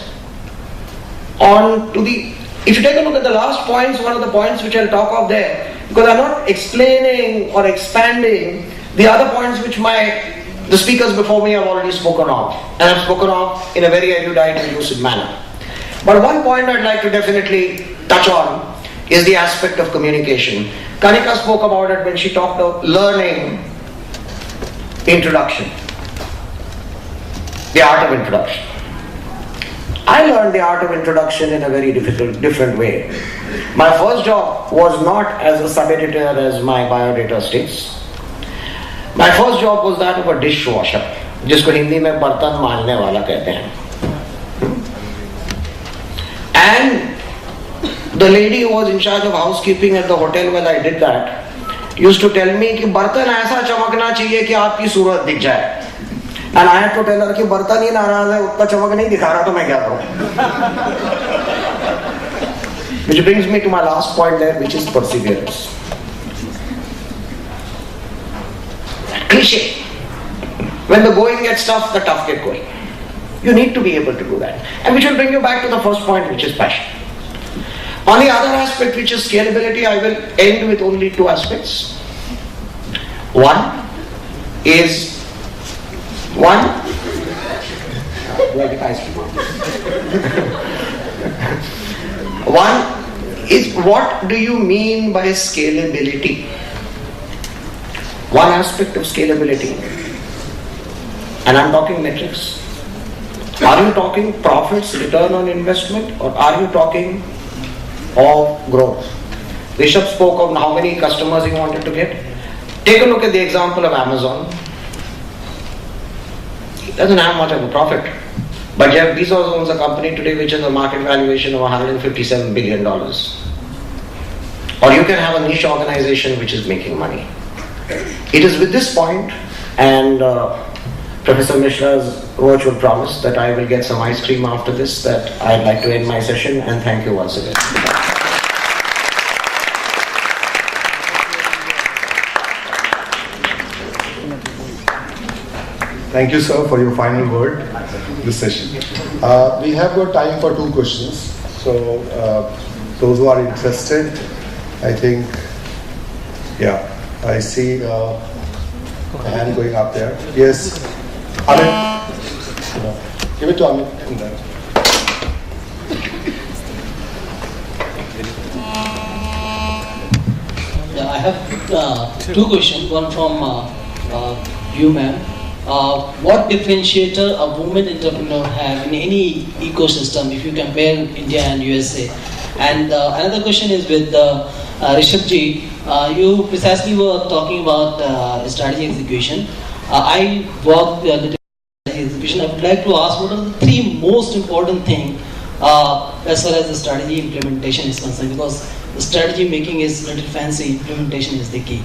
Speaker 7: on to if you take a look at the last points, one of the points which I'll talk of there, because I'm not explaining or expanding the other points which the speakers before me have already spoken of, and have spoken of in a very erudite and lucid manner. But one point I'd like to definitely touch on is the aspect of communication. Kanika spoke about it when she talked of learning introduction, the art of introduction. I learned the art of introduction in a very different way. My first job was not as a sub-editor as my biodata states. My first job was that of a dishwasher, जिसको हिंदी में बर्तन मांजने वाला कहते हैं. And the lady who was in charge of housekeeping at the hotel where I did that used to tell me कि बर्तन ऐसा चमकना चाहिए कि आपकी सूरत दिख जाए. And I had to tell her कि बर्तन ही नाराज है, उतना चमक नहीं दिखा रहा, तो मैं क्या करूं? Which brings me to my last point there, which is perseverance. Cliche. When the going gets tough, the tough get going. You need to be able to do that. And which will bring you back to the first point, which is passion. On the other aspect, which is scalability, I will end with only two aspects. One is what do you mean by scalability? One aspect of scalability, and I'm talking metrics. Are you talking profits, return on investment, or are you talking of growth? Rishabh spoke of how many customers he wanted to get. Take a look at the example of Amazon. It doesn't have much of a profit. But Jeff Bezos owns a company today which has a market valuation of $157 billion. Or you can have a niche organization which is making money. It is with this point and Professor Mishra's virtual promise that I will get some ice cream after this that I'd like to end my session, and thank you once again.
Speaker 3: Thank you, sir, for your final word this session. We have got time for two questions. So, those who are interested, I think, yeah, I see a hand going up there. Yes, Amit. Give it to Amit. In there.
Speaker 8: Yeah, I have two questions. One from you, ma'am. What differentiator a woman entrepreneur have in any ecosystem if you compare India and USA? And another question is with Rishabh ji. You precisely were talking about strategy execution. I work the strategy execution. I would like to ask what are the three most important things as far as the strategy implementation is concerned, because the strategy making is a little fancy, implementation is the key.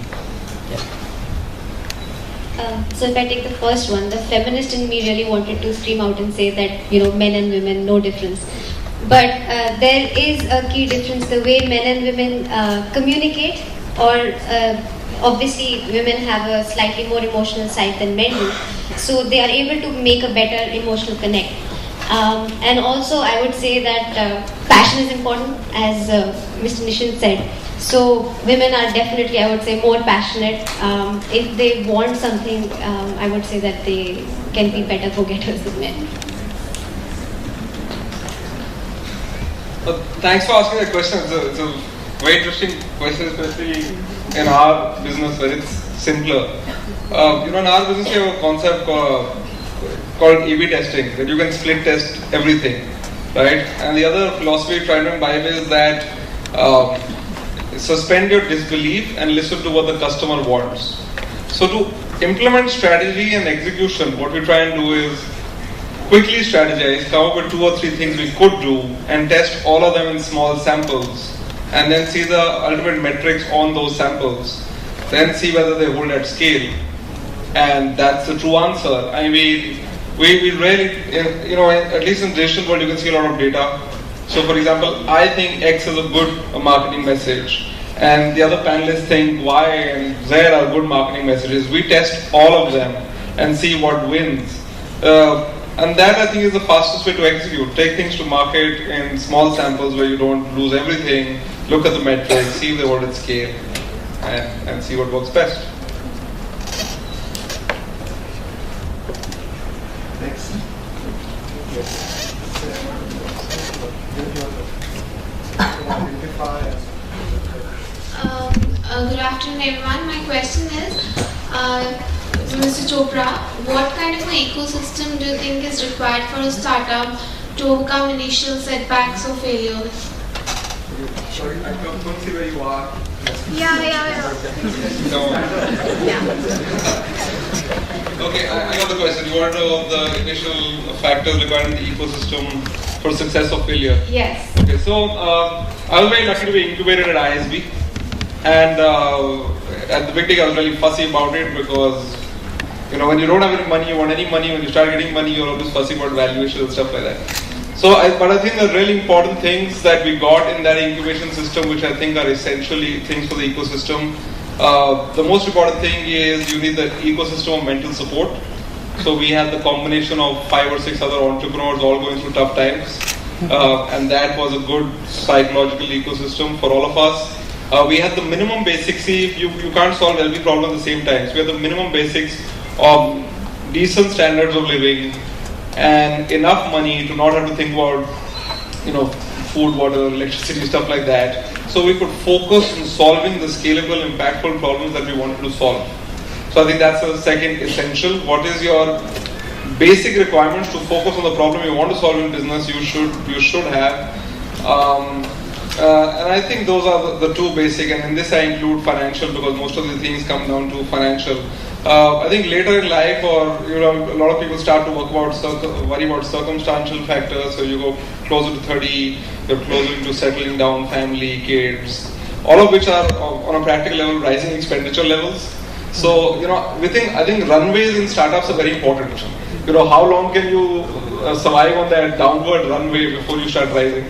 Speaker 4: So if I take the first one, the feminist in me really wanted to scream out and say that, men and women, no difference. But there is a key difference, the way men and women communicate, or obviously women have a slightly more emotional side than men do. So they are able to make a better emotional connect. And also I would say that passion is important, as Mr. Nishant said. So women are definitely, I would say, more passionate. If they want something, I would say that they can be better go-getters than men.
Speaker 5: Thanks for asking that question. It's a very interesting question, especially in our business where it's simpler. In our business we have a concept called A/B testing, that you can split test everything, right? And the other philosophy we try to imbibe is that suspend your disbelief and listen to what the customer wants. So to implement strategy and execution, what we try and do is quickly strategize, come up with 2 or 3 things we could do, and test all of them in small samples, and then see the ultimate metrics on those samples, then see whether they hold at scale. And that's the true answer. I mean, we really, at least in digital world, you can see a lot of data. So for example, I think X is a good marketing message, and the other panelists think Y and Z are good marketing messages. We test all of them and see what wins. And that, I think, is the fastest way to execute. Take things to market in small samples where you don't lose everything, look at the metrics, see if they hold at scale, and see what works best.
Speaker 3: Next.
Speaker 9: Good afternoon, everyone. My question is, Mr. Chopra, what kind of an ecosystem do you think is required for a startup to overcome initial setbacks or failures?
Speaker 5: Sorry, I can't see where you are.
Speaker 9: Yeah.
Speaker 5: Okay, I got the question. You want to know the initial factors regarding the ecosystem for success or failure?
Speaker 4: Yes.
Speaker 5: Okay, so I was very lucky to be incubated at ISB, and at the beginning I was really fussy about it because when you don't have any money, you want any money. When you start getting money, you're always fussy about valuation and stuff like that. But I think the really important things that we got in that incubation system, which I think are essentially things for the ecosystem. The most important thing is you need the ecosystem of mental support. So we had the combination of 5 or 6 other entrepreneurs all going through tough times, and that was a good psychological ecosystem for all of us. We had the minimum basics. See, you can't solve every problem at the same time. So we had the minimum basics of decent standards of living and enough money to not have to think about food, water, electricity, stuff like that. So we could focus on solving the scalable, impactful problems that we wanted to solve. So I think that's the second essential. What is your basic requirements to focus on the problem you want to solve in business? You should have. And I think those are the 2 basic, and in this I include financial because most of the things come down to financial. I think later in life, or a lot of people start to worry about circumstantial factors. So you go closer to 30, you're closer to settling down, family, kids, all of which are on a practical level rising expenditure levels. So I think runways in startups are very important. How long can you survive on that downward runway before you start rising?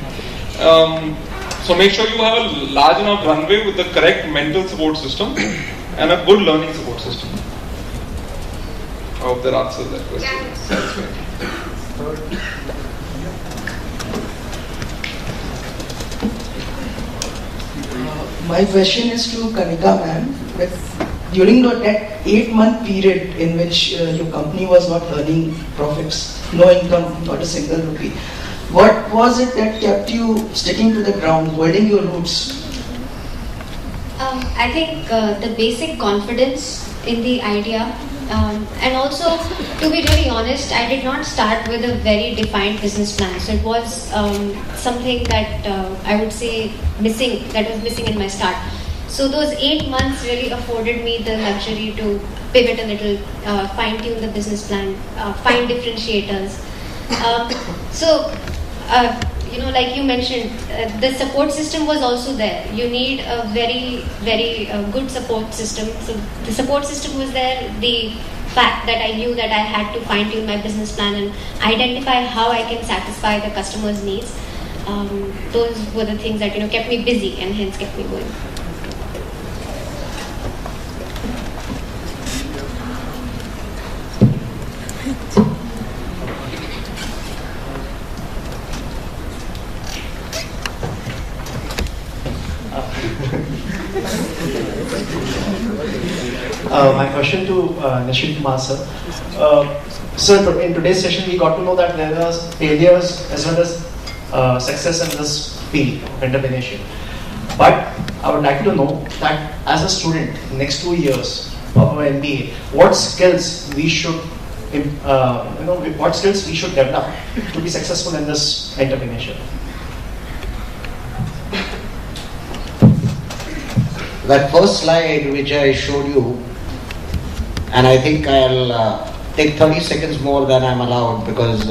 Speaker 5: So make sure you have a large enough runway with the correct mental support system and a good learning support system. I hope that answers that question.
Speaker 10: My question is to Kanika ma'am. During that 8-month period in which your company was not earning profits, no income, not a single rupee, what was it that kept you sticking to the ground, holding your roots?
Speaker 4: I think the basic confidence in the idea, and also, to be really honest, I did not start with a very defined business plan. So it was something that I would say that was missing in my start. So those 8 months really afforded me the luxury to pivot a little, fine-tune the business plan, find differentiators. Like you mentioned, the support system was also there. You need a very, very good support system. So the support system was there. The fact that I knew that I had to fine-tune my business plan and identify how I can satisfy the customer's needs. Those were the things that kept me busy and hence kept me going.
Speaker 11: My question to Nishit Kumar sir. Sir, in today's session we got to know that there are failures as well as success in this field, entrepreneurship. But I would like to know that as a student, next 2 years of our MBA, what skills we should, what skills we should develop to be successful in this entrepreneurship.
Speaker 7: That first slide which I showed you, and I think I'll take 30 seconds more than I'm allowed because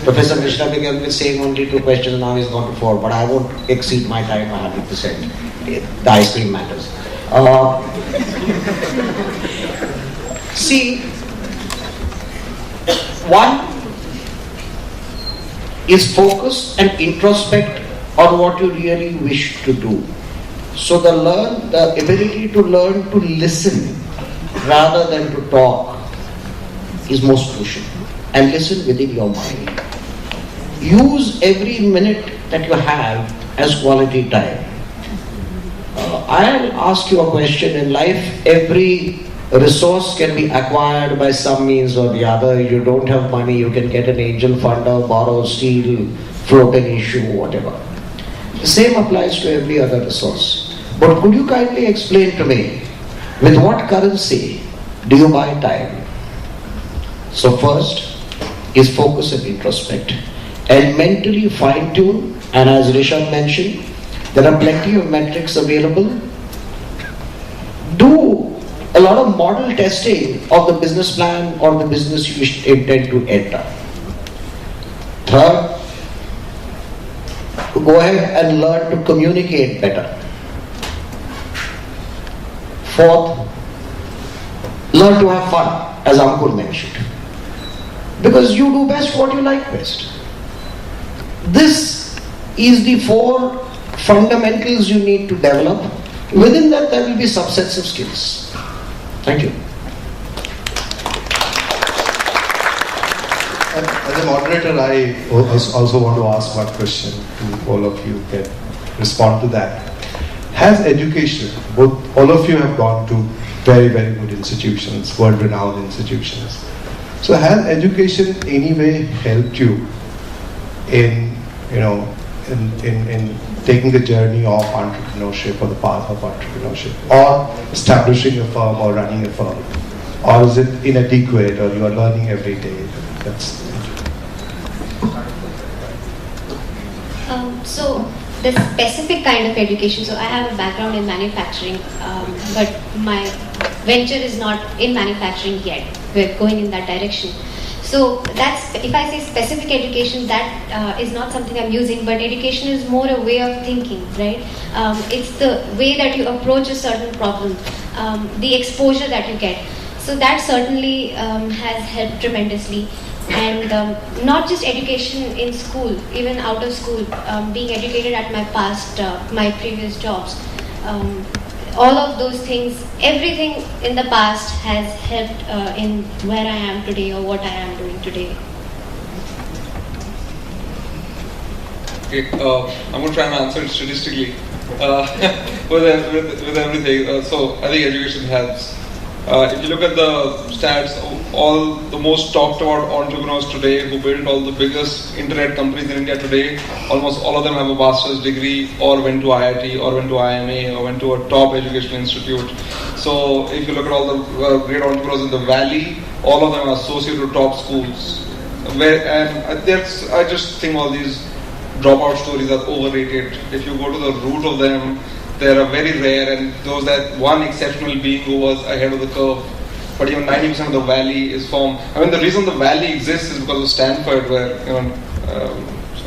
Speaker 7: Professor Mishra began with saying only 2 questions, now he's gone to 4, but I won't exceed my time 100%. The ice cream matters. See, one is focus and introspect on what you really wish to do. So the ability to learn to listen rather than to talk is most crucial. And listen within your mind. Use every minute that you have as quality time. I'll ask you a question. In life, every resource can be acquired by some means or the other. You don't have money, you can get an angel funder, borrow, steal, float an issue, whatever. The same applies to every other resource. But could you kindly explain to me, with what currency do you buy time? So first is focus and introspect. And mentally fine tune, and as Rishabh mentioned, there are plenty of metrics available. Do a lot of model testing of the business plan or the business you intend to enter. Third, go ahead and learn to communicate better. Fourth, learn to have fun, as Ankur mentioned. Because you do best what you like best. This is the 4 fundamentals you need to develop. Within that, there will be subsets of skills. Thank you.
Speaker 3: As a moderator, I also want to ask one question to all of you, can respond to that. Has education, all of you have gone to very, very good institutions, world-renowned institutions. So has education any way helped you in taking the journey of entrepreneurship or the path of entrepreneurship, or establishing a firm or running a firm? Or is it inadequate, or you are learning every day?
Speaker 4: So the specific kind of education, so I have a background in manufacturing, but my venture is not in manufacturing yet. We're going in that direction. So that's, if I say specific education, that is not something I'm using, but education is more a way of thinking, right? It's the way that you approach a certain problem, the exposure that you get. So that certainly has helped tremendously. And not just education in school, even out of school, being educated at my previous jobs. All of those things, everything in the past has helped in where I am today or what I am doing today.
Speaker 5: Okay, I'm going to try and answer it statistically with everything. So I think education helps. If you look at the stats, all the most talked about entrepreneurs today who built all the biggest internet companies in India today, almost all of them have a master's degree or went to IIT or went to IMA or went to a top education institute. So if you look at all the great entrepreneurs in the valley, all of them are associated with top schools. I just think all these dropout stories are overrated. If you go to the root of them, they are very rare, and there was that one exceptional being who was ahead of the curve. But even 90% of the valley is from. I mean, the reason the valley exists is because of Stanford, where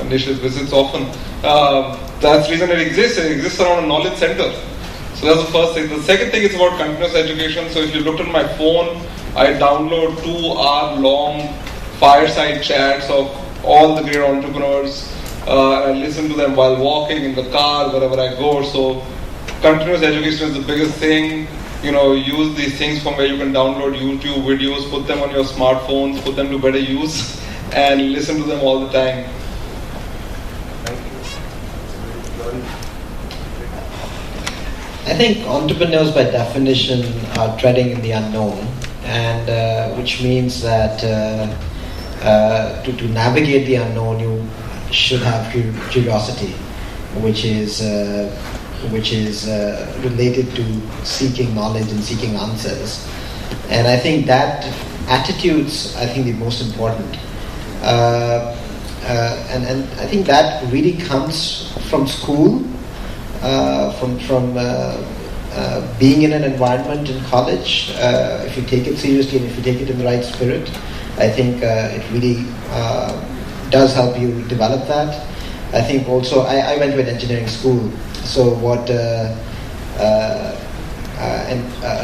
Speaker 5: Nishit visits often. That's the reason it exists. It exists around a knowledge center. So that's the first thing. The second thing is about continuous education. So if you looked at my phone, I download 2-hour-long fireside chats of all the great entrepreneurs. I listen to them while walking, in the car, wherever I go. So continuous education is the biggest thing. Use these things from where you can download YouTube videos, put them on your smartphones, put them to better use, and listen to them all the time.
Speaker 6: I think entrepreneurs by definition are treading in the unknown, and which means that to navigate the unknown you should have curiosity, which is related to seeking knowledge and seeking answers. And I think that attitude's the most important. And I think that really comes from school, from being in an environment in college. If you take it seriously and if you take it in the right spirit, I think it really does help you develop that. I think also, I went to an engineering school, so what a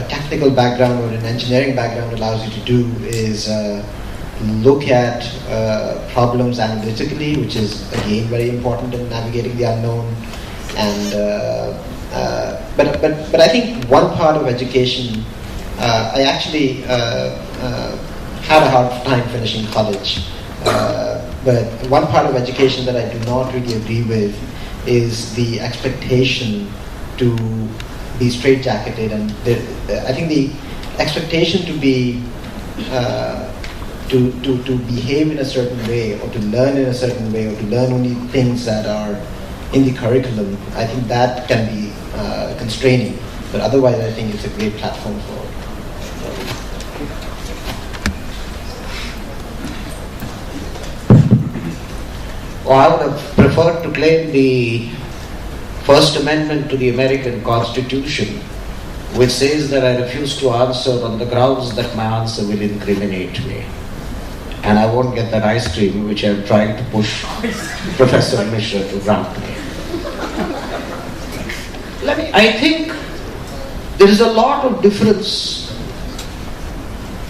Speaker 6: technical background or an engineering background allows you to do is look at problems analytically, which is again very important in navigating the unknown. And but I think one part of education, I actually had a hard time finishing college. But one part of education that I do not really agree with is the expectation to be straitjacketed, and I think the expectation to be to behave in a certain way, or to learn in a certain way, or to learn only things that are in the curriculum, I think that can be constraining. But otherwise, I think it's a great platform for.
Speaker 7: Well, I would have preferred to claim the First Amendment to the American Constitution, which says that I refuse to answer on the grounds that my answer will incriminate me. And I won't get that ice cream which I'm trying to push Professor Mishra to grant me. I think there is a lot of difference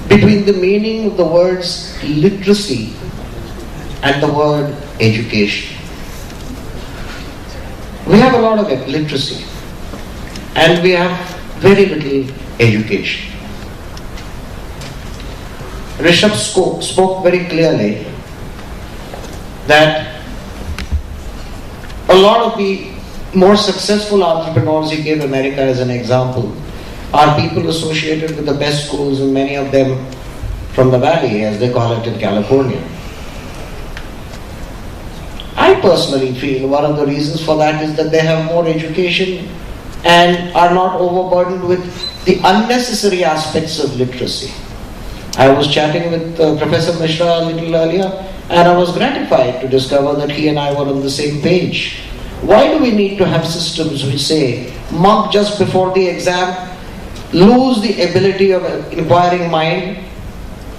Speaker 7: between the meaning of the words literacy and the word education. We have a lot of literacy and we have very little education. Rishabh spoke very clearly that a lot of the more successful entrepreneurs, he gave America as an example, are people associated with the best schools, and many of them from the valley, as they call it in California. I personally feel one of the reasons for that is that they have more education and are not overburdened with the unnecessary aspects of literacy. I was chatting with Professor Mishra a little earlier, and I was gratified to discover that he and I were on the same page. Why do we need to have systems which say, mug just before the exam, lose the ability of inquiring mind?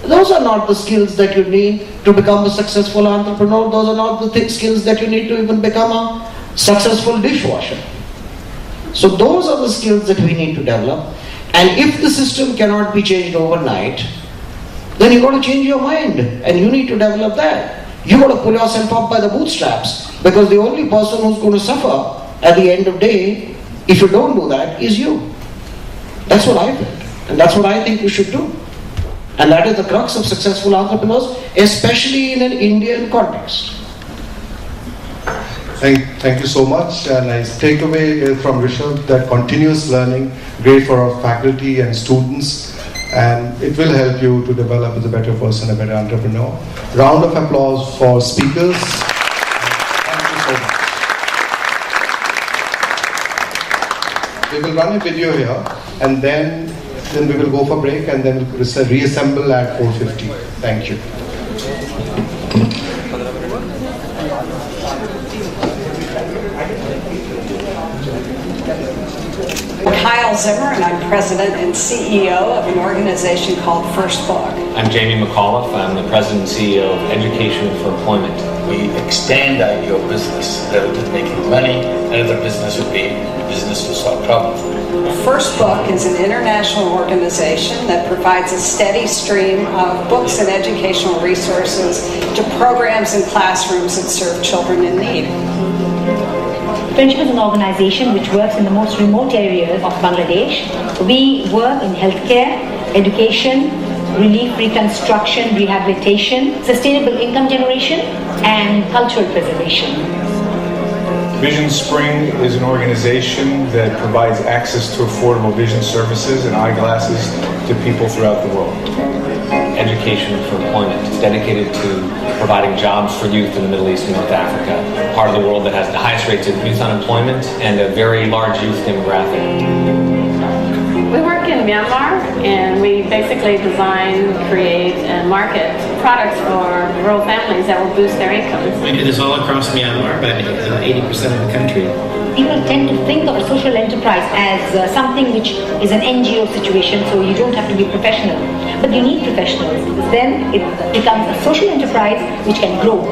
Speaker 7: Those are not the skills that you need to become a successful entrepreneur. Those are not the skills that you need to even become a successful dishwasher. So those are the skills that we need to develop. And if the system cannot be changed overnight, then you've got to change your mind, and you need to develop that. You've got to pull yourself up by the bootstraps, because the only person who's going to suffer at the end of the day, if you don't do that, is you. That's what I felt, and that's what I think you should do. And that is the crux of successful entrepreneurs, especially in an Indian context.
Speaker 3: Thank you so much. And I take away from Rishabh that continuous learning, great for our faculty and students, and it will help you to develop as a better person, a better entrepreneur. Round of applause for speakers. Thank you so much. We will run a video here, and then we will go for break, and then we'll reassemble at 4:50. Thank you.
Speaker 12: Kyle Zimmer, and I'm president and CEO of an organization called First Book.
Speaker 13: I'm Jamie McAuliffe. I'm the president and CEO of Education for Employment.
Speaker 14: We extend the idea of business rather than making money. Another business would be business to solve problems.
Speaker 12: First Book is an international organization that provides a steady stream of books and educational resources to programs and classrooms that serve children in need.
Speaker 15: Friendship is an organization which works in the most remote areas of Bangladesh. We work in healthcare, education, relief, reconstruction, rehabilitation, sustainable income generation, and cultural preservation.
Speaker 16: Vision Spring is an organization that provides access to affordable vision services and eyeglasses to people throughout the world.
Speaker 13: Education for Employment is dedicated to providing jobs for youth in the Middle East and North Africa, part of the world that has the highest rates of youth unemployment and a very large youth demographic.
Speaker 17: We work in Myanmar, and we basically design, create, and market products for rural families that will boost their incomes.
Speaker 6: We do this all across Myanmar, about 80% of the country.
Speaker 15: People tend to think of a social enterprise as something which is an NGO situation, so you don't have to be professional. But you need professionals, because then it becomes a social enterprise which can grow.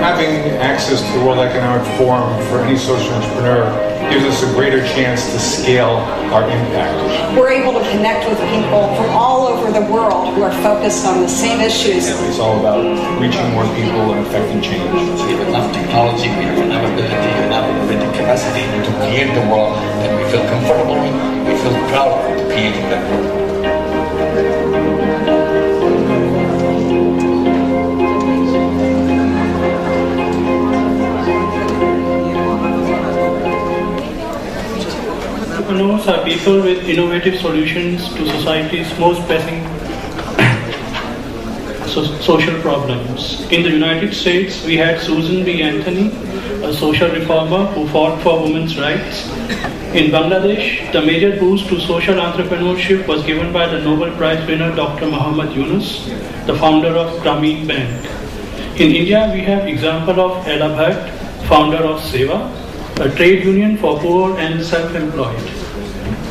Speaker 16: Having access to the World Economic Forum for any social entrepreneur gives us a greater chance to scale our impact.
Speaker 12: We're able to connect with people from all over the world who are focused on the same issues.
Speaker 16: It's all about reaching more people and affecting change.
Speaker 14: We have enough technology, we have enough ability, enough innovative capacity to create the world that we feel comfortable with, we feel proud of creating that world.
Speaker 18: Entrepreneurs are people with innovative solutions to society's most pressing social problems. In the United States, we had Susan B. Anthony, a social reformer who fought for women's rights. In Bangladesh, the major boost to social entrepreneurship was given by the Nobel Prize winner Dr. Muhammad Yunus, the founder of Grameen Bank. In India, we have example of Ella Bhatt, founder of Seva, a trade union for poor and self-employed.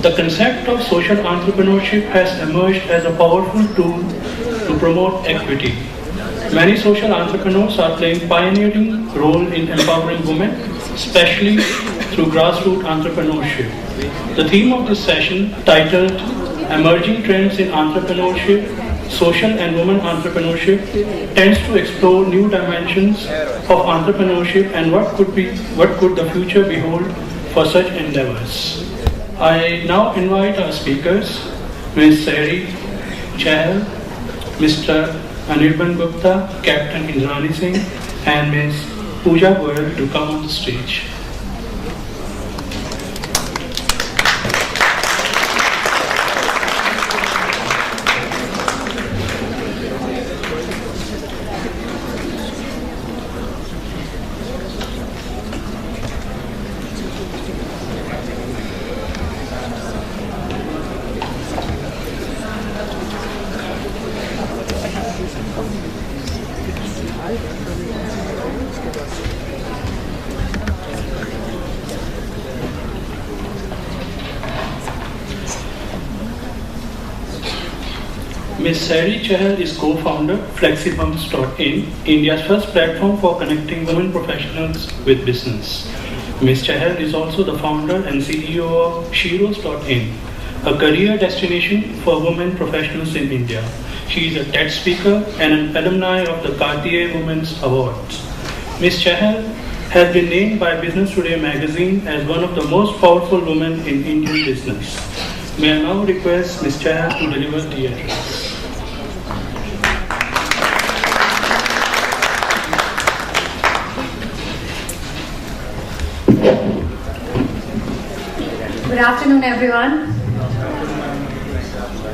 Speaker 18: The concept of social entrepreneurship has emerged as a powerful tool to promote equity. Many social entrepreneurs are playing pioneering role in empowering women, especially through grassroots entrepreneurship. The theme of this session, titled Emerging Trends in Entrepreneurship, Social and Women Entrepreneurship, tends to explore new dimensions of entrepreneurship and what could the future behold for such endeavors. I now invite our speakers, Ms. Sari Chahal, Mr. Anirban Gupta, Captain Indrani Singh, and Ms. Pooja Goyal to come on the stage. Ms. Sari Chahal is co-founder Flexibumps.in, India's first platform for connecting women professionals with business. Ms. Chahal is also the founder and CEO of Sheroes.in, a career destination for women professionals in India. She is a TED speaker and an alumni of the Cartier Women's Awards. Ms. Chahal has been named by Business Today magazine as one of the most powerful women in Indian business. May I now request Ms. Chahal to deliver the address.
Speaker 19: Good afternoon, everyone.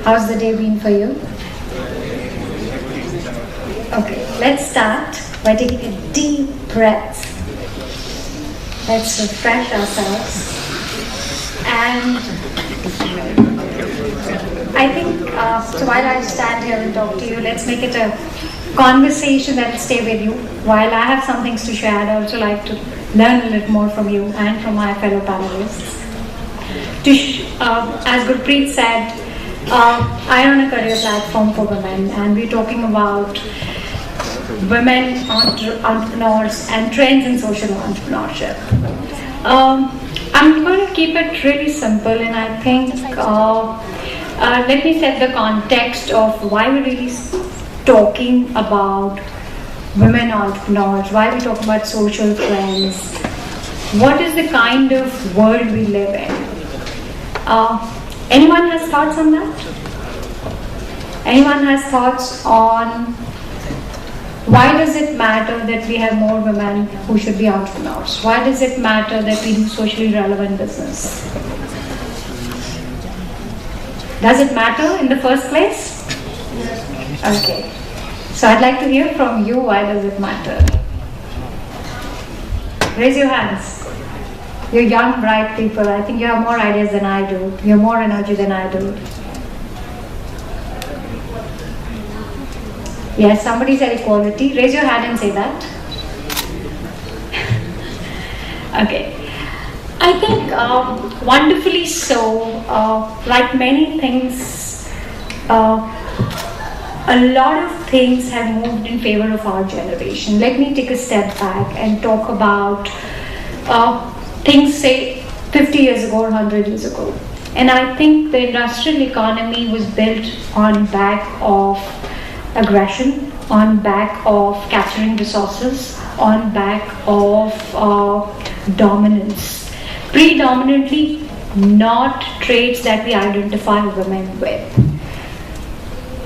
Speaker 19: How's the day been for you? Okay, let's start by taking a deep breath. Let's refresh ourselves. And I think, so while I stand here and talk to you, let's make it a conversation that will stay with you. While I have some things to share, I'd also like to learn a little more from you and from my fellow panelists. As Gurpreet said, I run a career platform for women, and we're talking about women entrepreneurs and trends in social entrepreneurship. I'm going to keep it really simple, and I think let me set the context of why we're really talking about women entrepreneurs, why we're talking about social trends, what is the kind of world we live in. Anyone has thoughts on that? Anyone has thoughts on Why does it matter that we have more women who should be entrepreneurs? Why does it matter that we do socially relevant business? Does it matter in the first place? Okay. So I'd like to hear from you, why does it matter? Raise your hands. You're young, bright people. I think you have more ideas than I do. You have more energy than I do. Yes, somebody said equality. Raise your hand and say that. Okay. I think wonderfully so, like many things, a lot of things have moved in favor of our generation. Let me take a step back and talk about things, say, 50 years ago or 100 years ago. And I think the industrial economy was built on back of aggression, on back of capturing resources, on back of dominance. Predominantly not traits that we identify women with.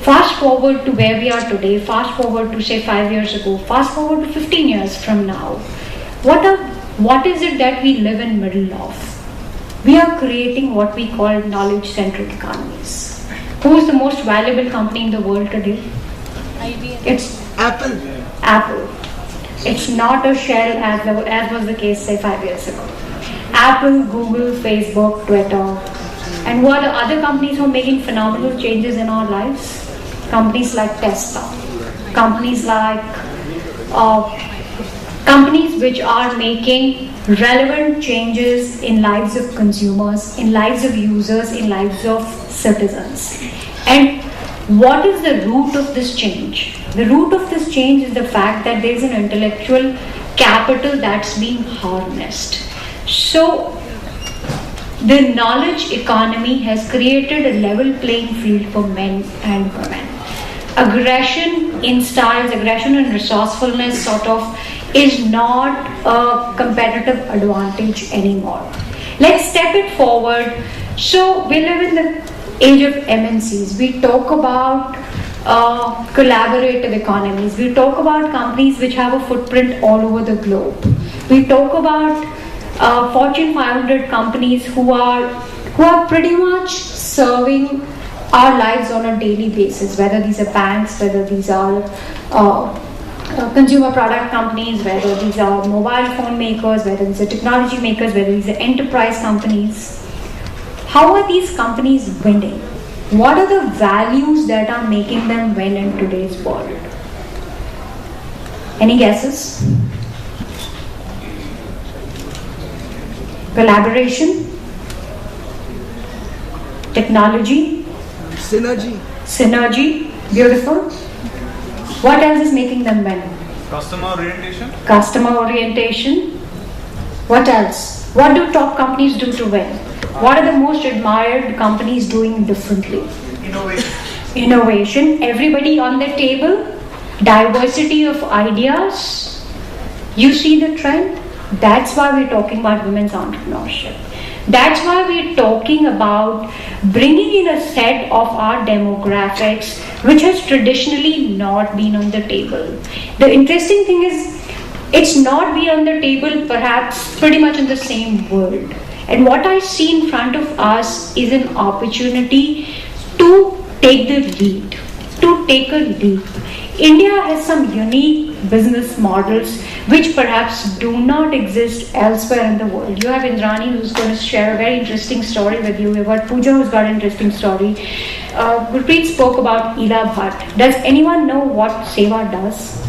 Speaker 19: Fast forward to where we are today, fast forward to say 5 years ago, fast forward to 15 years from now. What is it that we live in middle of? We are creating what we call knowledge-centric economies. Who is the most valuable company in the world today? It's Apple. Apple. It's not a shell as was the case say 5 years ago. Apple, Google, Facebook, Twitter. And what are other companies who are making phenomenal changes in our lives? Companies like Tesla. Companies like companies which are making relevant changes in lives of consumers, in lives of users, in lives of citizens. And what is the root of this change? The root of this change is the fact that there is an intellectual capital that's being harnessed. So, the knowledge economy has created a level playing field for men and women. Aggression in styles, aggression and resourcefulness sort of is not a competitive advantage anymore. Let's step it forward. So, we live in the age of MNCs. We talk about collaborative economies. We talk about companies which have a footprint all over the globe. We talk about Fortune 500 companies who are pretty much serving our lives on a daily basis, whether these are banks, whether these are consumer product companies, whether these are mobile phone makers, whether these are technology makers, whether these are enterprise companies. How are these companies winning? What are the values that are making them win in today's world? Any guesses? Collaboration, technology, synergy, beautiful. What else is making them win? Customer orientation. What else? What do top companies do to win? What are the most admired companies doing differently? Innovation. Everybody on the table. Diversity of ideas. You see the trend? That's why we're talking about women's entrepreneurship. That's why we're talking about bringing in a set of our demographics which has traditionally not been on the table. The interesting thing is, it's not been on the table perhaps pretty much in the same world. And what I see in front of us is an opportunity to take the lead, to take a leap. India has some unique business models which perhaps do not exist elsewhere in the world. You have Indrani who's going to share a very interesting story with you. We've got Pooja who's got an interesting story. Gurpreet spoke about Ila Bhatt. Does anyone know what Seva does?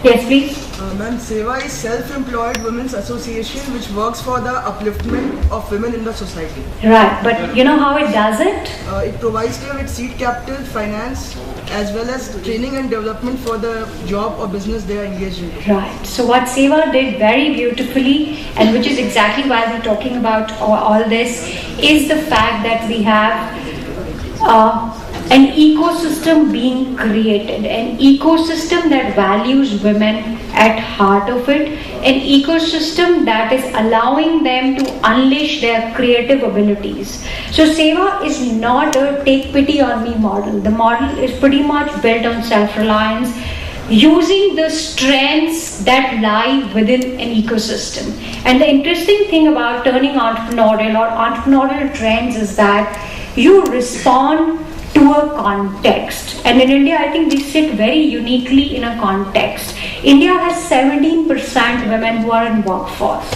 Speaker 19: Yes, please.
Speaker 10: Ma'am, Seva is Self-Employed Women's Association which works for the upliftment of women in the society.
Speaker 19: Right, but you know how it does it?
Speaker 10: It provides them with seed capital, finance, as well as training and development for the job or business they are engaged in.
Speaker 19: Right, so what Seva did very beautifully, and which is exactly why we're talking about all this, is the fact that we have an ecosystem being created, an ecosystem that values women at heart of it, an ecosystem that is allowing them to unleash their creative abilities. So Seva is not a take pity on me model. The model is pretty much built on self-reliance, using the strengths that lie within an ecosystem. And the interesting thing about turning entrepreneurial or entrepreneurial trends is that you respond to a context. And in India, I think we sit very uniquely in a context. India has 17% women who are in workforce.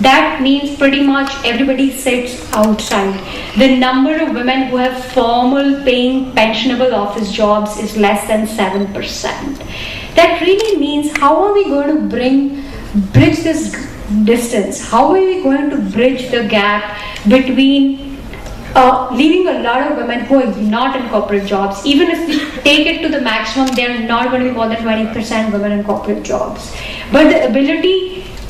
Speaker 19: That means pretty much everybody sits outside. The number of women who have formal paying pensionable office jobs is less than 7%. That really means how are we going to bridge this distance? How are we going to bridge the gap between leaving a lot of women who are not in corporate jobs? Even if we take it to the maximum, they are not going to be more than 20% women in corporate jobs. But the ability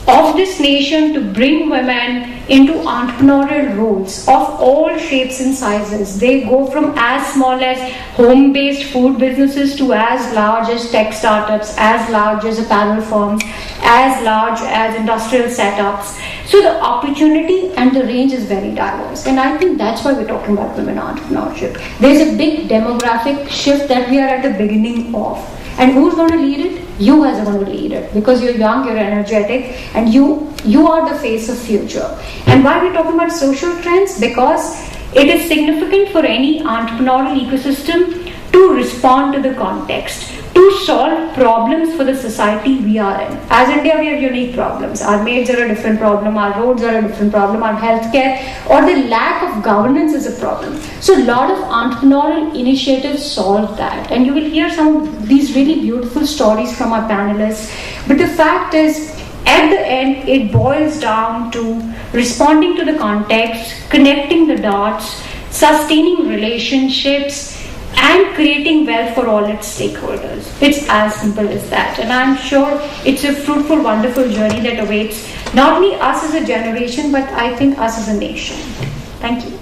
Speaker 19: of this nation to bring women into entrepreneurial roles of all shapes and sizes. They go from as small as home-based food businesses to as large as tech startups, as large as apparel firms, as large as industrial setups. So the opportunity and the range is very diverse. And I think that's why we're talking about women entrepreneurship. There's a big demographic shift that we are at the beginning of. And who's going to lead it? You guys are going to lead it, because you're young, you're energetic, and you are the face of future. And why are we talking about social trends? Because it is significant for any entrepreneurial ecosystem to respond to the context, to solve problems for the society we are in. As India, we have unique problems. Our maids are a different problem, our roads are a different problem, our healthcare or the lack of governance is a problem. So a lot of entrepreneurial initiatives solve that. And you will hear some of these really beautiful stories from our panelists. But the fact is, at the end, it boils down to responding to the context, connecting the dots, sustaining relationships, and creating wealth for all its stakeholders. It's as simple as that. And I'm sure it's a fruitful, wonderful journey that awaits not only us as a generation, but I think us as a nation. Thank you.